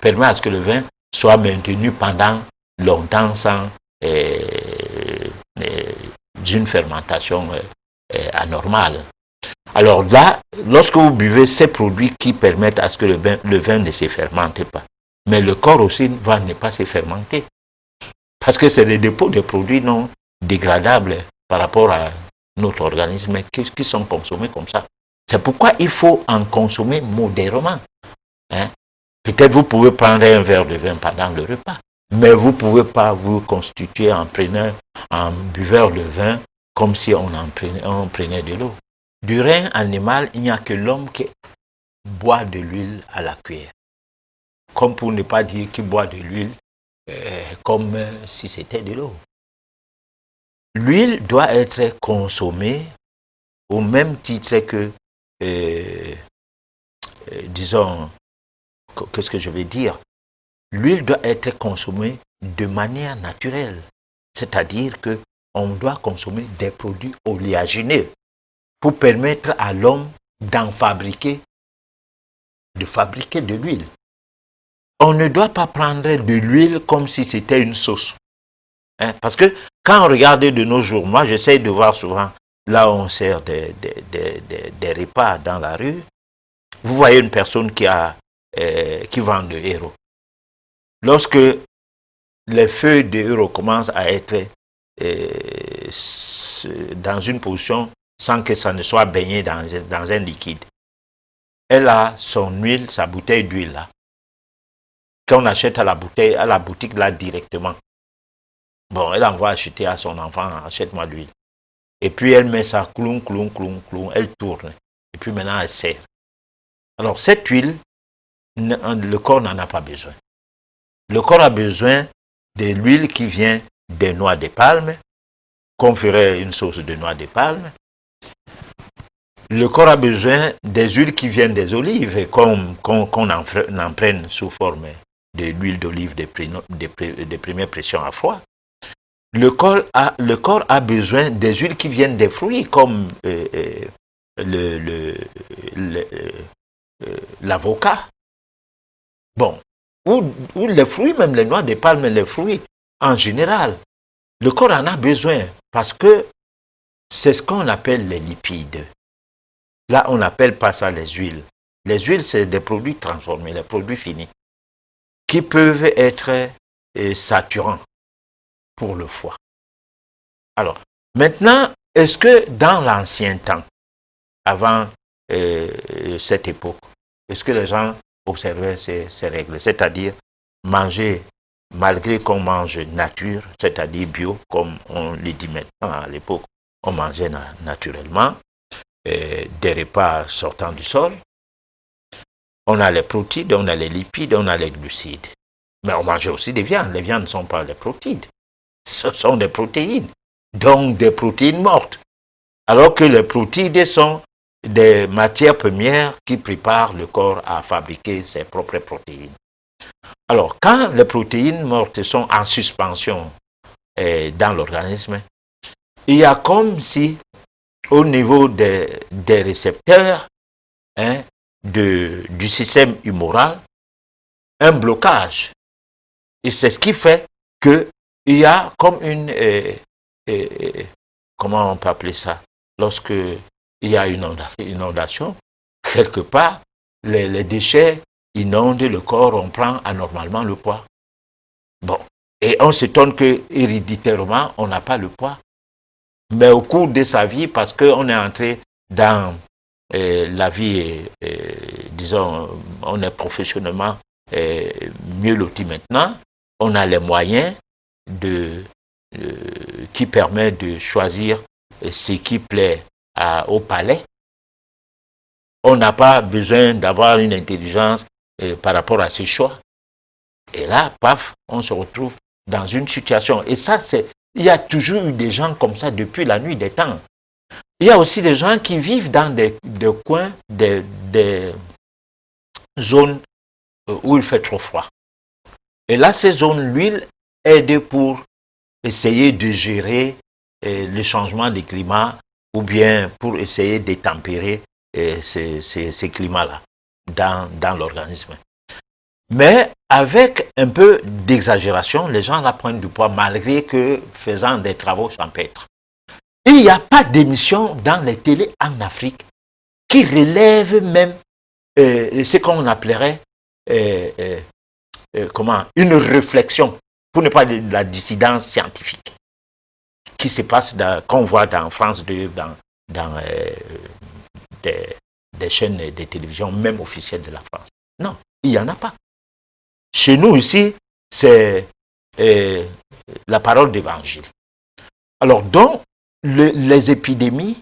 permet à ce que le vin soit maintenu pendant longtemps sans d'une fermentation anormale. Alors là, lorsque vous buvez ces produits qui permettent à ce que le vin ne se fermente pas, mais le corps aussi va ne pas se fermenter. Parce que c'est des dépôts de produits non dégradables par rapport à notre organisme qui sont consommés comme ça. C'est pourquoi il faut en consommer modérément. Hein? Peut-être vous pouvez prendre un verre de vin pendant le repas, Mais vous ne pouvez pas vous constituer en buveur de vin comme si on prenait de l'eau. Du règne animal, il n'y a que l'homme qui boit de l'huile à la cuillère. Comme pour ne pas dire qu'il boit de l'huile comme si c'était de l'eau. L'huile doit être consommée au même titre que, disons, qu'est-ce que je vais dire? L'huile doit être consommée de manière naturelle. C'est-à-dire qu'on doit consommer des produits oléagineux pour permettre à l'homme de fabriquer de l'huile. On ne doit pas prendre de l'huile comme si c'était une sauce. Hein? Parce que quand on regarde de nos jours, moi j'essaie de voir souvent, là où on sert des repas dans la rue, vous voyez une personne qui vend de héros. Lorsque les feuilles de héros commencent à être dans une position sans que ça ne soit baigné dans un liquide, elle a son huile, sa bouteille d'huile là, qu'on achète à la boutique là directement. Bon, elle envoie acheter à son enfant, achète-moi l'huile. Et puis elle met ça, cloum, elle tourne. Et puis maintenant elle sert. Alors cette huile, le corps n'en a pas besoin. Le corps a besoin de l'huile qui vient des noix de palme, qu'on ferait une sauce de noix de palme. Le corps a besoin des huiles qui viennent des olives, qu'on en prenne sous forme de l'huile d'olive de première pression à froid. Le corps a besoin des huiles qui viennent des fruits, comme l'avocat. Bon, ou les fruits, même les noix de palme, les fruits en général. Le corps en a besoin parce que c'est ce qu'on appelle les lipides. Là, on n'appelle pas ça les huiles. Les huiles, c'est des produits transformés, les produits finis, qui peuvent être saturants pour le foie. Alors, maintenant, est-ce que dans l'ancien temps, avant cette époque, est-ce que les gens observaient ces règles? C'est-à-dire manger, malgré qu'on mange nature, c'est-à-dire bio, comme on le dit maintenant, à l'époque, on mangeait naturellement, des repas sortant du sol. On a les protéines, on a les lipides, on a les glucides. Mais on mangeait aussi des viandes. Les viandes ne sont pas des protéines. Ce sont des protéines. Donc des protéines mortes. Alors que les protéines sont des matières premières qui préparent le corps à fabriquer ses propres protéines. Alors, quand les protéines mortes sont en suspension dans l'organisme, il y a comme si, au niveau des récepteurs du système humoral, un blocage. Et c'est ce qui fait qu'il y a comme une... comment on peut appeler ça? Lorsque il y a une inondation, quelque part, les déchets inondent le corps, on prend anormalement le poids. Bon, et on s'étonne que héréditairement, on n'a pas le poids. Mais au cours de sa vie, parce qu'on est entré dans la vie, disons, on est professionnellement mieux loti maintenant, on a les moyens qui permettent de choisir ce qui plaît au palais. On n'a pas besoin d'avoir une intelligence par rapport à ses choix. Et là, paf, on se retrouve dans une situation. Et ça, il y a toujours eu des gens comme ça depuis la nuit des temps. Il y a aussi des gens qui vivent dans des coins, des zones où il fait trop froid. Et là, ces zones, l'huile aide pour essayer de gérer le changement des climats ou bien pour essayer de tempérer ces climats-là dans l'organisme. Mais avec un peu d'exagération, les gens la prennent du poids malgré que faisant des travaux champêtres. Il n'y a pas d'émission dans les télés en Afrique qui relève même ce qu'on appellerait une réflexion, pour ne pas dire de la dissidence scientifique, qui se passe, qu'on voit dans France 2, dans des chaînes de télévision, même officielles de la France. Non, il n'y en a pas. Chez nous ici, c'est la parole d'évangile. Alors, donc, les épidémies,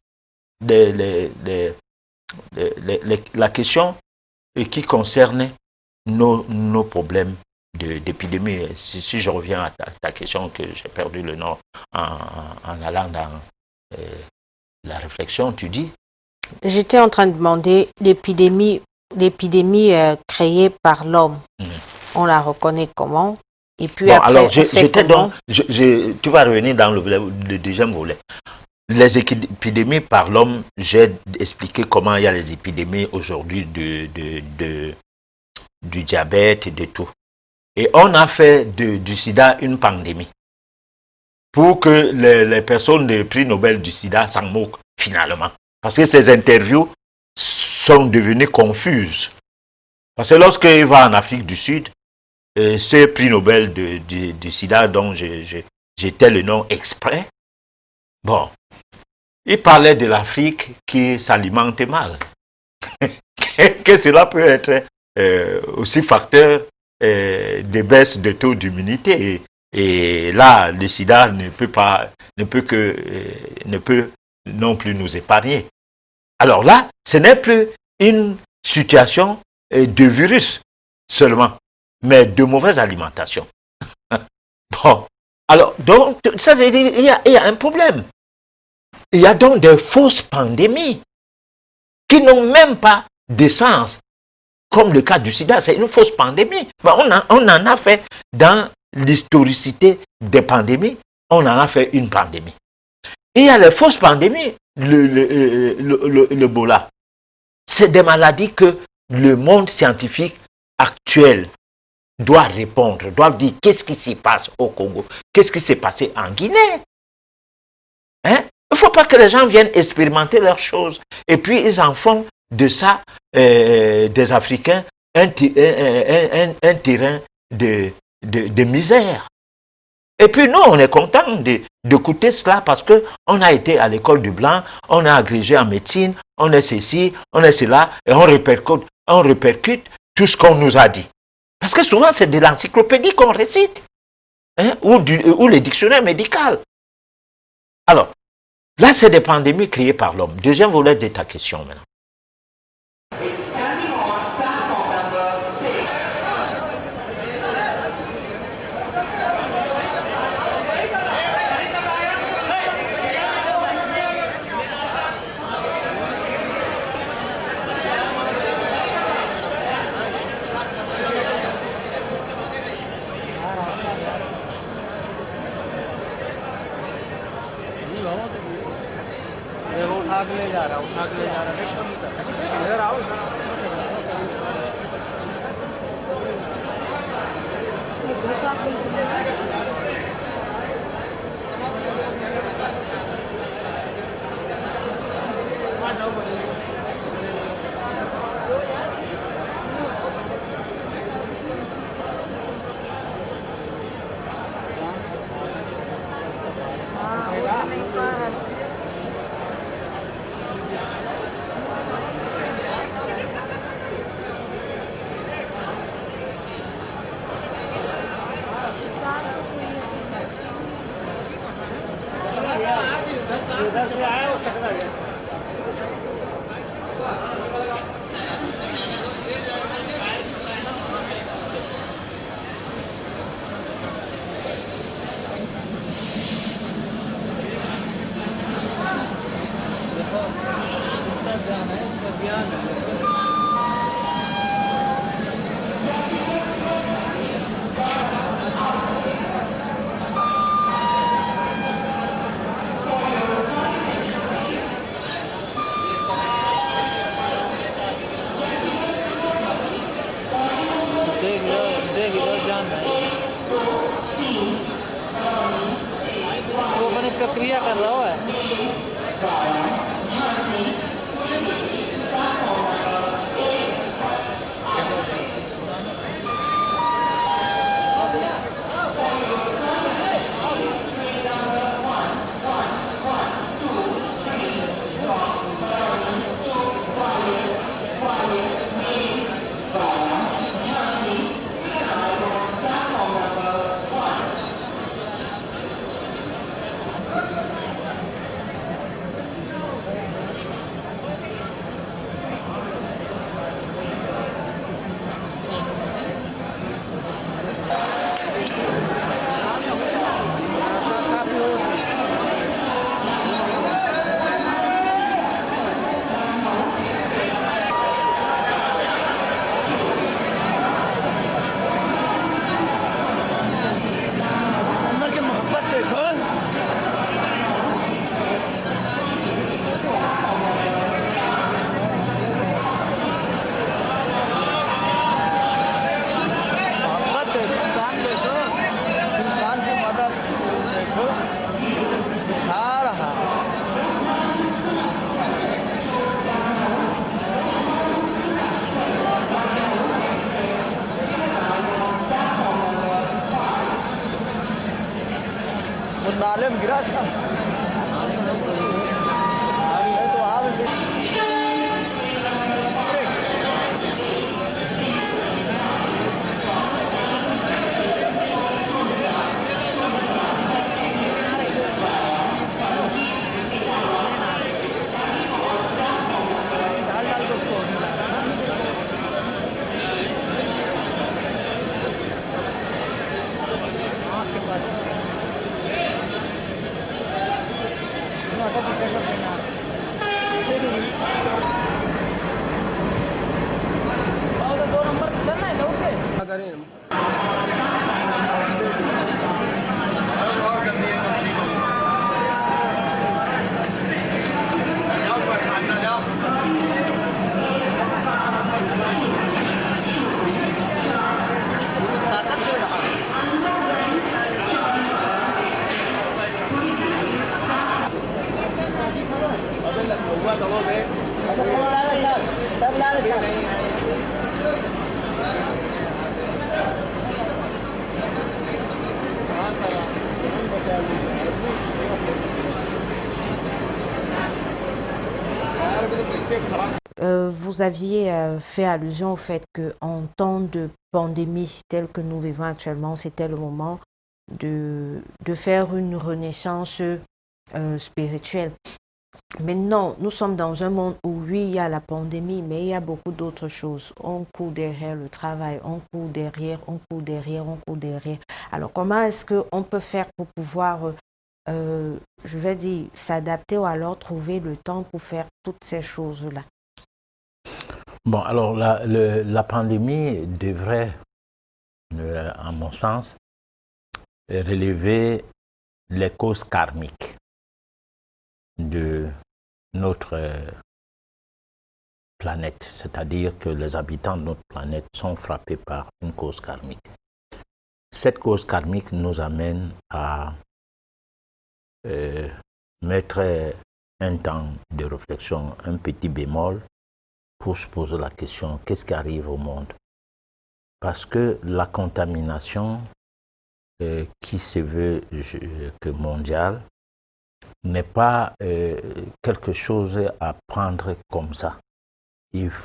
la question qui concerne nos problèmes d'épidémie, si je reviens à ta question, que j'ai perdu le nom en allant dans la réflexion, tu dis? J'étais en train de demander l'épidémie créée par l'homme. On la reconnaît comment? Et puis bon, après, alors, j'étais donc, tu vas revenir dans le deuxième volet. Les épidémies par l'homme, j'ai expliqué comment il y a les épidémies aujourd'hui du diabète et de tout. Et on a fait du sida une pandémie pour que les personnes de prix Nobel du sida s'en moquent finalement. Parce que ces interviews sont devenues confuses. Parce que lorsqu'il va en Afrique du Sud, ce prix Nobel du sida dont j'étais le nom exprès, bon, il parlait de l'Afrique qui s'alimente mal. Que cela peut être aussi facteur de baisse de taux d'immunité. Et là, le sida ne peut non plus nous épargner. Alors là, ce n'est plus une situation de virus seulement, mais de mauvaise alimentation. Bon, alors, donc, ça veut dire qu'il y a un problème. Il y a donc des fausses pandémies qui n'ont même pas de sens, comme le cas du sida, c'est une fausse pandémie. Ben, on en a fait dans l'historicité des pandémies, on en a fait une pandémie. Et il y a les fausses pandémies, l'Ebola. C'est des maladies que le monde scientifique actuel doit répondre, doit dire qu'est-ce qui se passe au Congo, qu'est-ce qui s'est passé en Guinée. Hein? Il ne faut pas que les gens viennent expérimenter leurs choses. Et puis, ils en font de ça, des Africains, un terrain de misère. Et puis, nous, on est content d'écouter cela parce qu'on a été à l'école du Blanc, on a agrégé en médecine, on est ceci, on est cela, et on répercute tout ce qu'on nous a dit. Parce que souvent, c'est de l'encyclopédie qu'on récite, hein, ou les dictionnaires médicaux. Alors, là, c'est des pandémies créées par l'homme. Deuxième volet de ta question maintenant. प्रक्रिया कर रहा है। Vous aviez fait allusion au fait qu'en temps de pandémie telle que nous vivons actuellement, c'était le moment de faire une renaissance spirituelle. Maintenant, nous sommes dans un monde où, oui, il y a la pandémie, mais il y a beaucoup d'autres choses. On court derrière le travail, on court derrière, on court derrière, on court derrière. Alors, comment est-ce qu'on peut faire pour pouvoir, je vais dire, s'adapter ou alors trouver le temps pour faire toutes ces choses-là? Bon, alors la pandémie devrait, à mon sens, relever les causes karmiques de notre planète, c'est-à-dire que les habitants de notre planète sont frappés par une cause karmique. Cette cause karmique nous amène à mettre un temps de réflexion, un petit bémol, pour se poser la question, qu'est-ce qui arrive au monde? Parce que la contamination qui se veut que mondiale n'est pas quelque chose à prendre comme ça.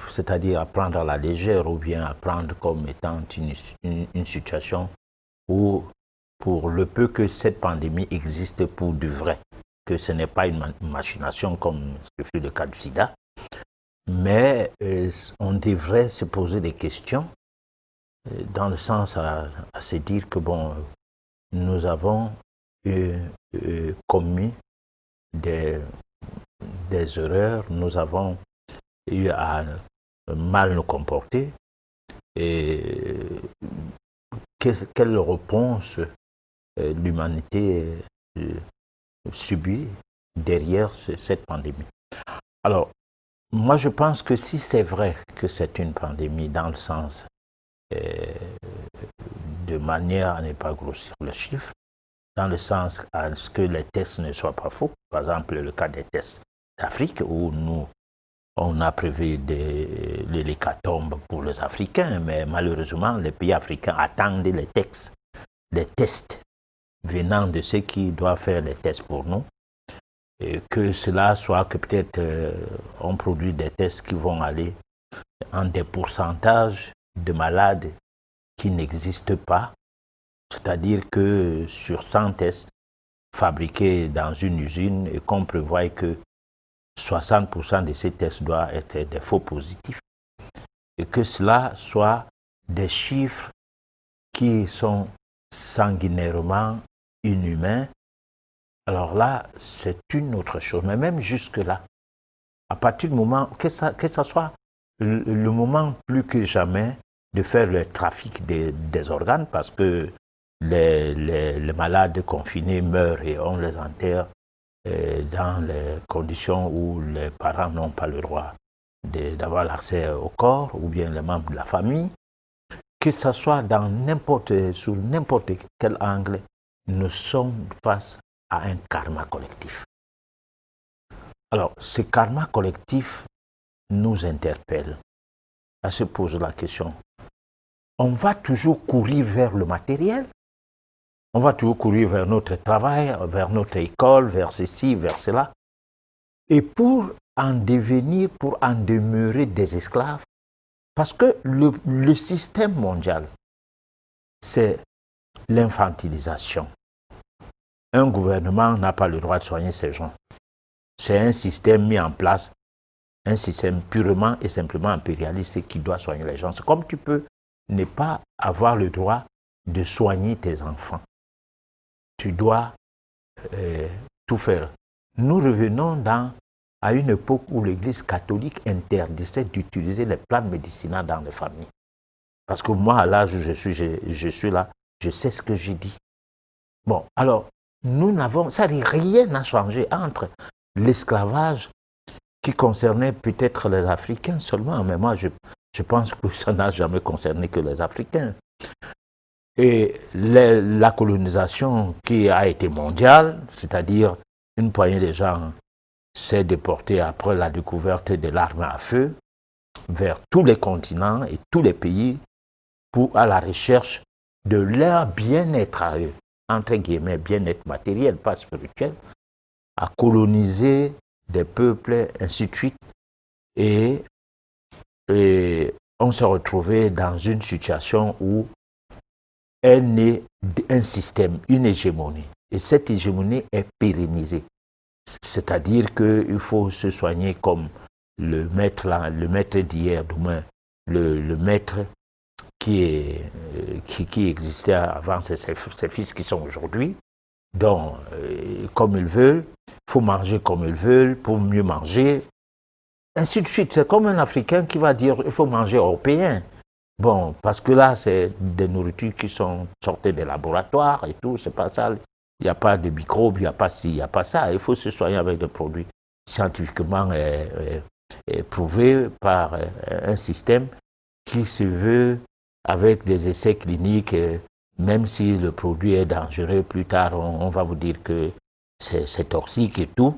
C'est-à-dire à prendre à la légère ou bien à prendre comme étant une situation où, pour le peu que cette pandémie existe pour du vrai, que ce n'est pas une machination comme ce fut le cas du sida, mais on devrait se poser des questions dans le sens à se dire que bon, nous avons commis des erreurs, nous avons eu à mal nous comporter et quelle réponse l'humanité subit derrière cette pandémie. Alors, moi, je pense que si c'est vrai que c'est une pandémie dans le sens de manière à ne pas grossir les chiffres, dans le sens à ce que les tests ne soient pas faux, par exemple le cas des tests d'Afrique où nous, on a prévu l'hécatombe pour les Africains, mais malheureusement, les pays africains attendent les tests venant de ceux qui doivent faire les tests pour nous. Et que cela soit que peut-être on produit des tests qui vont aller en des pourcentages de malades qui n'existent pas. C'est-à-dire que sur 100 tests fabriqués dans une usine et qu'on prévoit que 60% de ces tests doivent être des faux positifs et que cela soit des chiffres qui sont sanguinairement inhumains, alors là, c'est une autre chose. Mais même jusque-là, à partir du moment que ça soit le moment plus que jamais de faire le trafic des organes, parce que les malades confinés meurent et on les enterre dans les conditions où les parents n'ont pas le droit d'avoir l'accès au corps, ou bien les membres de la famille, que ce soit sous n'importe quel angle, nous sommes face à un karma collectif. Alors, ce karma collectif nous interpelle à se poser la question. On va toujours courir vers le matériel On va toujours courir vers notre travail, vers notre école, vers ceci, vers cela. Et pour en devenir, pour en demeurer des esclaves, parce que le système mondial, c'est l'infantilisation. Un gouvernement n'a pas le droit de soigner ses gens. C'est un système mis en place, un système purement et simplement impérialiste qui doit soigner les gens. C'est comme tu peux ne pas avoir le droit de soigner tes enfants. Tu dois tout faire. Nous revenons à une époque où l'Église catholique interdisait d'utiliser les plantes médicinales dans les familles. Parce que moi, à l'âge où je suis là, je sais ce que j'ai dit. Bon, alors, nous n'avons, ça rien n'a changé entre l'esclavage qui concernait peut-être les Africains seulement, mais moi, je pense que ça n'a jamais concerné que les Africains. Et la colonisation qui a été mondiale, c'est-à-dire une poignée de gens s'est déportée après la découverte de l'arme à feu vers tous les continents et tous les pays à la recherche de leur bien-être à eux, entre guillemets, bien-être matériel, pas spirituel, à coloniser des peuples, ainsi de suite. Et on s'est retrouvé dans une situation où est né un système, une hégémonie. Et cette hégémonie est pérennisée. C'est-à-dire qu'il faut se soigner comme le maître d'hier, du moins le maître qui existait avant ces fils qui sont aujourd'hui. Donc, comme ils veulent, il faut manger comme ils veulent pour mieux manger. Ainsi de suite. C'est comme un Africain qui va dire il faut manger européen. Bon, parce que là, c'est des nourritures qui sont sorties des laboratoires et tout, c'est pas ça. Il n'y a pas de microbes, il n'y a pas ci, il n'y a pas ça. Il faut se soigner avec des produits scientifiquement prouvés par un système qui se veut avec des essais cliniques, même si le produit est dangereux, plus tard, on va vous dire que c'est toxique et tout.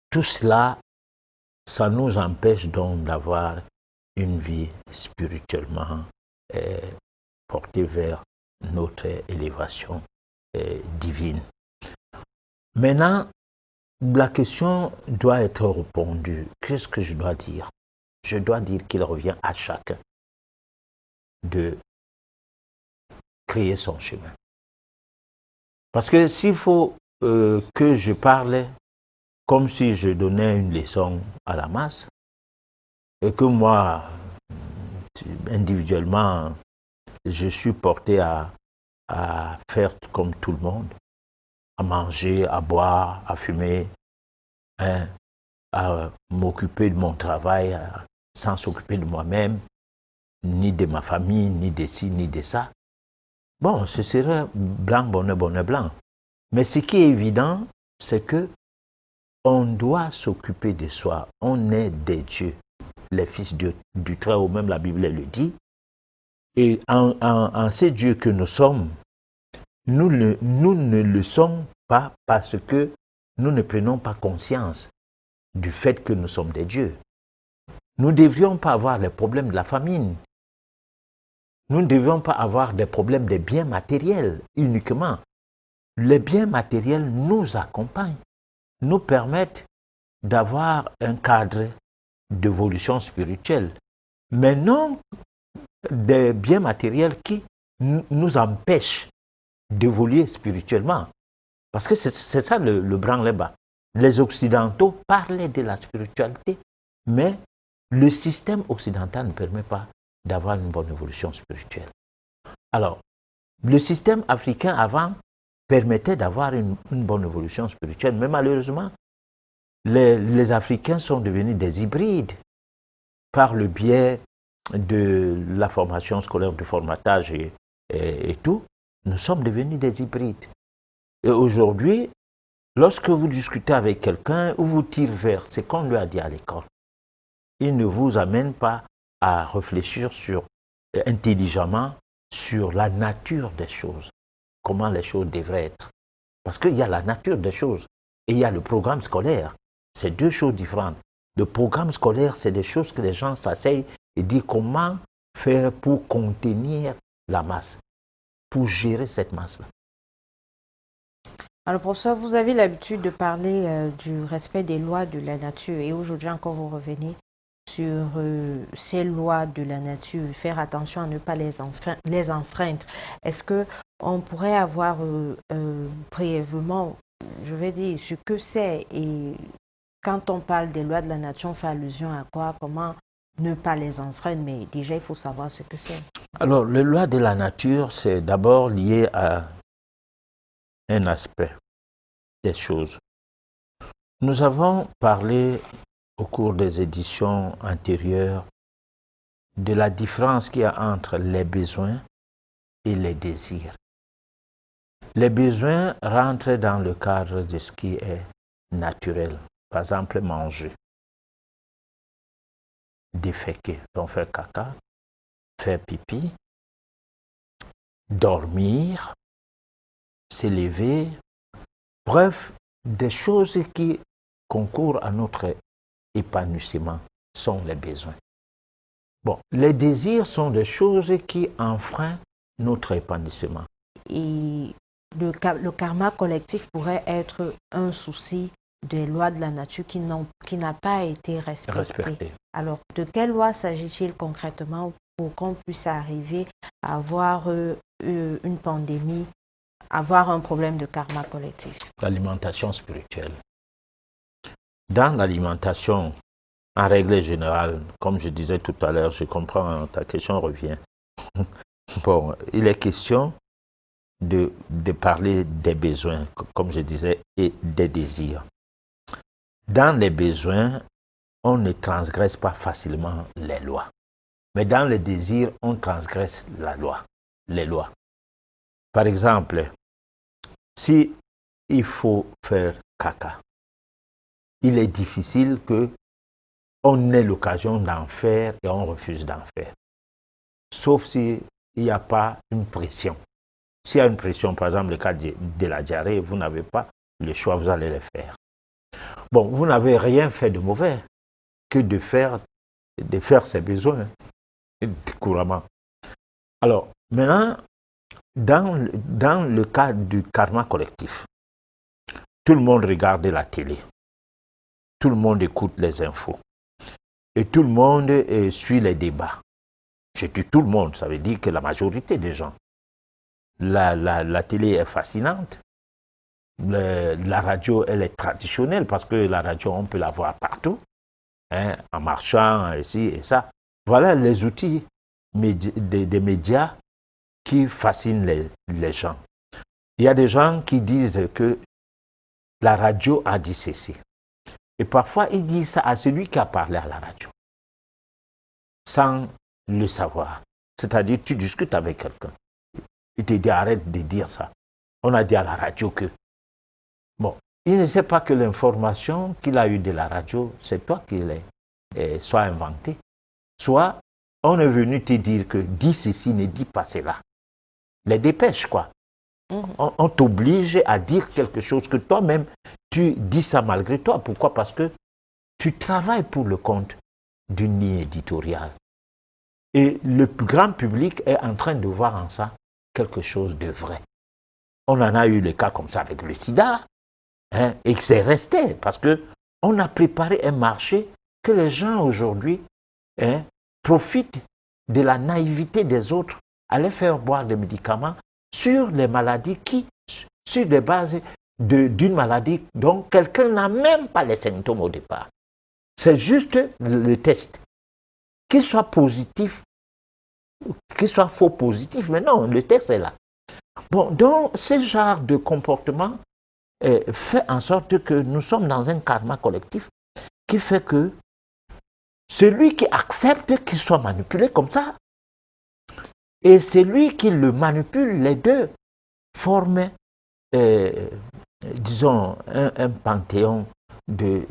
Tout cela, ça nous empêche donc d'avoir une vie spirituellement portée vers notre élévation divine. Maintenant, la question doit être répondue. Qu'est-ce que je dois dire? Je dois dire qu'il revient à chacun de créer son chemin. Parce que s'il faut que je parle comme si je donnais une leçon à la masse, et que moi, individuellement, je suis porté à faire comme tout le monde, à manger, à boire, à fumer, hein, à m'occuper de mon travail sans s'occuper de moi-même, ni de ma famille, ni de ci, ni de ça. Bon, ce serait blanc, bonnet, blanc. Mais ce qui est évident, c'est que on doit s'occuper de soi. On est des dieux, les fils du Très-Haut, même la Bible le dit. Et en ces dieux que nous sommes, nous ne le sommes pas parce que nous ne prenons pas conscience du fait que nous sommes des dieux. Nous ne devions pas avoir les problèmes de la famine. Nous ne devions pas avoir des problèmes des biens matériels uniquement. Les biens matériels nous accompagnent, nous permettent d'avoir un cadre d'évolution spirituelle, mais non des biens matériels qui nous empêchent d'évoluer spirituellement. Parce que c'est ça le branle-bas. Les Occidentaux parlaient de la spiritualité, mais le système occidental ne permet pas d'avoir une bonne évolution spirituelle. Alors, le système africain avant permettait d'avoir une bonne évolution spirituelle, mais malheureusement, les Africains sont devenus des hybrides par le biais de la formation scolaire, du formatage et tout. Nous sommes devenus des hybrides. Et aujourd'hui, lorsque vous discutez avec quelqu'un ou vous tirez vers ce qu'on lui a dit à l'école, il ne vous amène pas à réfléchir intelligemment sur la nature des choses, comment les choses devraient être. Parce qu'il y a la nature des choses et il y a le programme scolaire. C'est deux choses différentes. Le programme scolaire, c'est des choses que les gens s'asseyent et disent comment faire pour contenir la masse, pour gérer cette masse-là. Alors, professeur, vous avez l'habitude de parler du respect des lois de la nature et aujourd'hui encore vous revenez sur ces lois de la nature, faire attention à ne pas les enfreindre. Est-ce que on pourrait avoir brièvement, je vais dire, ce que c'est et quand on parle des lois de la nature, on fait allusion à quoi, comment ne pas les enfreindre, mais déjà il faut savoir ce que c'est. Alors, les lois de la nature, c'est d'abord lié à un aspect des choses. Nous avons parlé au cours des éditions antérieures de la différence qu'il y a entre les besoins et les désirs. Les besoins rentrent dans le cadre de ce qui est naturel. Par exemple, manger, déféquer, donc faire caca, faire pipi, dormir, s'élever, bref, des choses qui concourent à notre épanouissement sont les besoins. Bon, les désirs sont des choses qui enfreignent notre épanouissement. Et le karma collectif pourrait être un souci des lois de la nature qui n'a pas été respectées. Alors, de quelles lois s'agit-il concrètement pour qu'on puisse arriver à avoir une pandémie, avoir un problème de karma collectif? L'alimentation spirituelle. Dans l'alimentation, en règle générale, comme je disais tout à l'heure, je comprends, ta question revient. Bon, il est question de parler des besoins, comme je disais, et des désirs. Dans les besoins, on ne transgresse pas facilement les lois. Mais dans les désirs, on transgresse la loi, les lois. Par exemple, si il faut faire caca, il est difficile qu'on ait l'occasion d'en faire et on refuse d'en faire. Sauf s'il n'y a pas une pression. S'il y a une pression, par exemple, le cas de la diarrhée, vous n'avez pas le choix, vous allez le faire. Bon, vous n'avez rien fait de mauvais que de faire ses besoins couramment. Alors, maintenant, dans le cas du karma collectif, tout le monde regarde la télé, tout le monde écoute les infos et tout le monde suit les débats. Je dis tout le monde, ça veut dire que la majorité des gens. La télé est fascinante. La radio, elle est traditionnelle parce que la radio, on peut la voir partout, hein, en marchant, ici et ça. Voilà les outils des médias qui fascinent les gens. Il y a des gens qui disent que la radio a dit ceci. Et parfois, ils disent ça à celui qui a parlé à la radio, sans le savoir. C'est-à-dire, tu discutes avec quelqu'un. Il te dit, arrête de dire ça. On a dit à la radio que... Bon, il ne sait pas que l'information qu'il a eue de la radio, c'est toi qui l'as soit inventée, soit on est venu te dire que dis ceci, ne dis pas cela. Les dépêches, quoi. On t'oblige à dire quelque chose que toi-même, tu dis ça malgré toi. Pourquoi? Parce que tu travailles pour le compte d'une ligne éditoriale. Et le grand public est en train de voir en ça quelque chose de vrai. On en a eu le cas comme ça avec le sida, hein, et que c'est resté, parce qu'on a préparé un marché que les gens aujourd'hui, hein, profitent de la naïveté des autres à les faire boire des médicaments sur les maladies sur des bases d'une maladie dont quelqu'un n'a même pas les symptômes au départ. C'est juste le test. Qu'il soit positif, qu'il soit faux positif, mais non, le test est là. Bon, donc, ce genre de comportement fait en sorte que nous sommes dans un karma collectif qui fait que celui qui accepte qu'il soit manipulé comme ça, et celui qui le manipule, les deux forment, disons, un panthéon de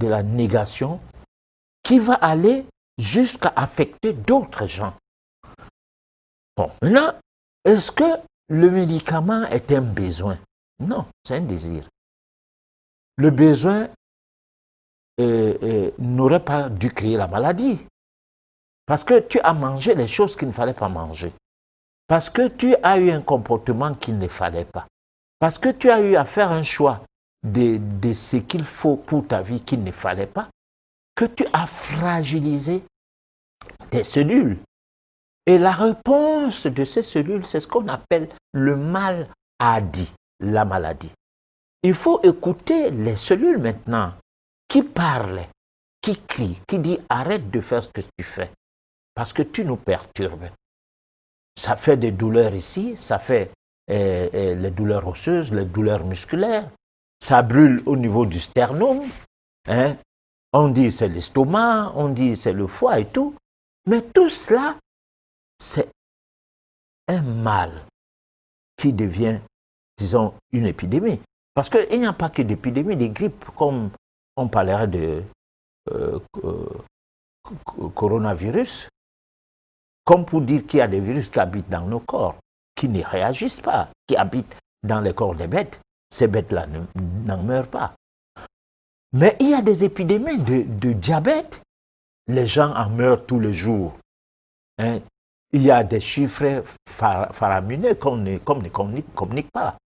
la négation qui va aller jusqu'à affecter d'autres gens. Bon, maintenant, est-ce que le médicament est un besoin? Non, c'est un désir. Le besoin n'aurait pas dû créer la maladie. Parce que tu as mangé les choses qu'il ne fallait pas manger. Parce que tu as eu un comportement qu'il ne fallait pas. parce que tu as eu à faire un choix de ce qu'il faut pour ta vie qu'il ne fallait pas, que tu as fragilisé tes cellules. Et la réponse de ces cellules, c'est ce qu'on appelle le mal-adi, la maladie. Il faut écouter les cellules maintenant qui parlent, qui crient, qui disent arrête de faire ce que tu fais parce que tu nous perturbes. Ça fait des douleurs ici, ça fait les douleurs osseuses, les douleurs musculaires, ça brûle au niveau du sternum, hein. On dit c'est l'estomac, on dit c'est le foie et tout, mais tout cela, c'est un mal qui devient, disons, une épidémie. Parce qu'il n'y a pas que d'épidémie, des grippes, comme on parlerait de coronavirus, comme pour dire qu'il y a des virus qui habitent dans nos corps, qui ne réagissent pas, qui habitent dans les corps des bêtes. Ces bêtes-là n'en meurent pas. Mais il y a des épidémies de diabète. Les gens en meurent tous les jours. Hein? Il y a des chiffres faramineux qu'on ne communique pas.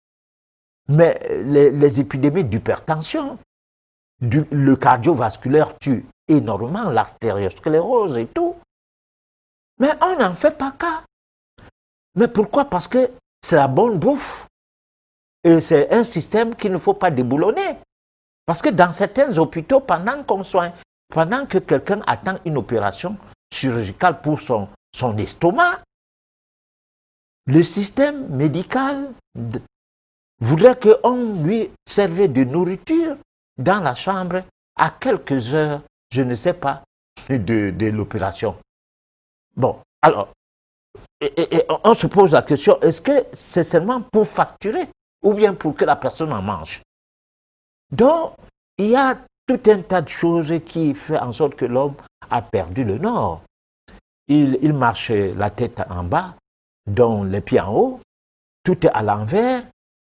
Mais les épidémies d'hypertension, le cardiovasculaire tue énormément, l'artériosclérose et tout. Mais on n'en fait pas cas. Mais pourquoi? Parce que c'est la bonne bouffe. Et c'est un système qu'il ne faut pas déboulonner. Parce que dans certains hôpitaux, pendant qu'on soigne, pendant que quelqu'un attend une opération chirurgicale pour son estomac, le système médical voudrait qu'on lui serve de nourriture dans la chambre à quelques heures, je ne sais pas, de l'opération. Bon, alors, on se pose la question, est-ce que c'est seulement pour facturer ou bien pour que la personne en mange? Donc, il y a tout un tas de choses qui font en sorte que l'homme a perdu le nord. Il marche la tête en bas, donc les pieds en haut, tout est à l'envers,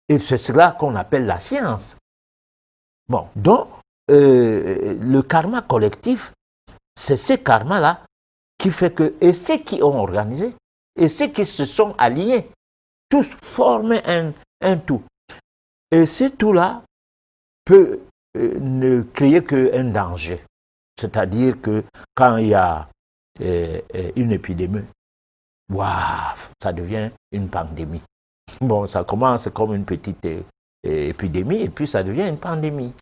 et c'est cela qu'on appelle la science. Bon, donc, le karma collectif, c'est ce karma-là qui fait que, et ceux qui ont organisé, et ceux qui se sont alliés, tous forment un tout. Et ce tout-là peut ne créer qu'un danger. C'est-à-dire que quand il y a une épidémie, waouh, ça devient une pandémie. Bon, ça commence comme une petite épidémie et puis ça devient une pandémie.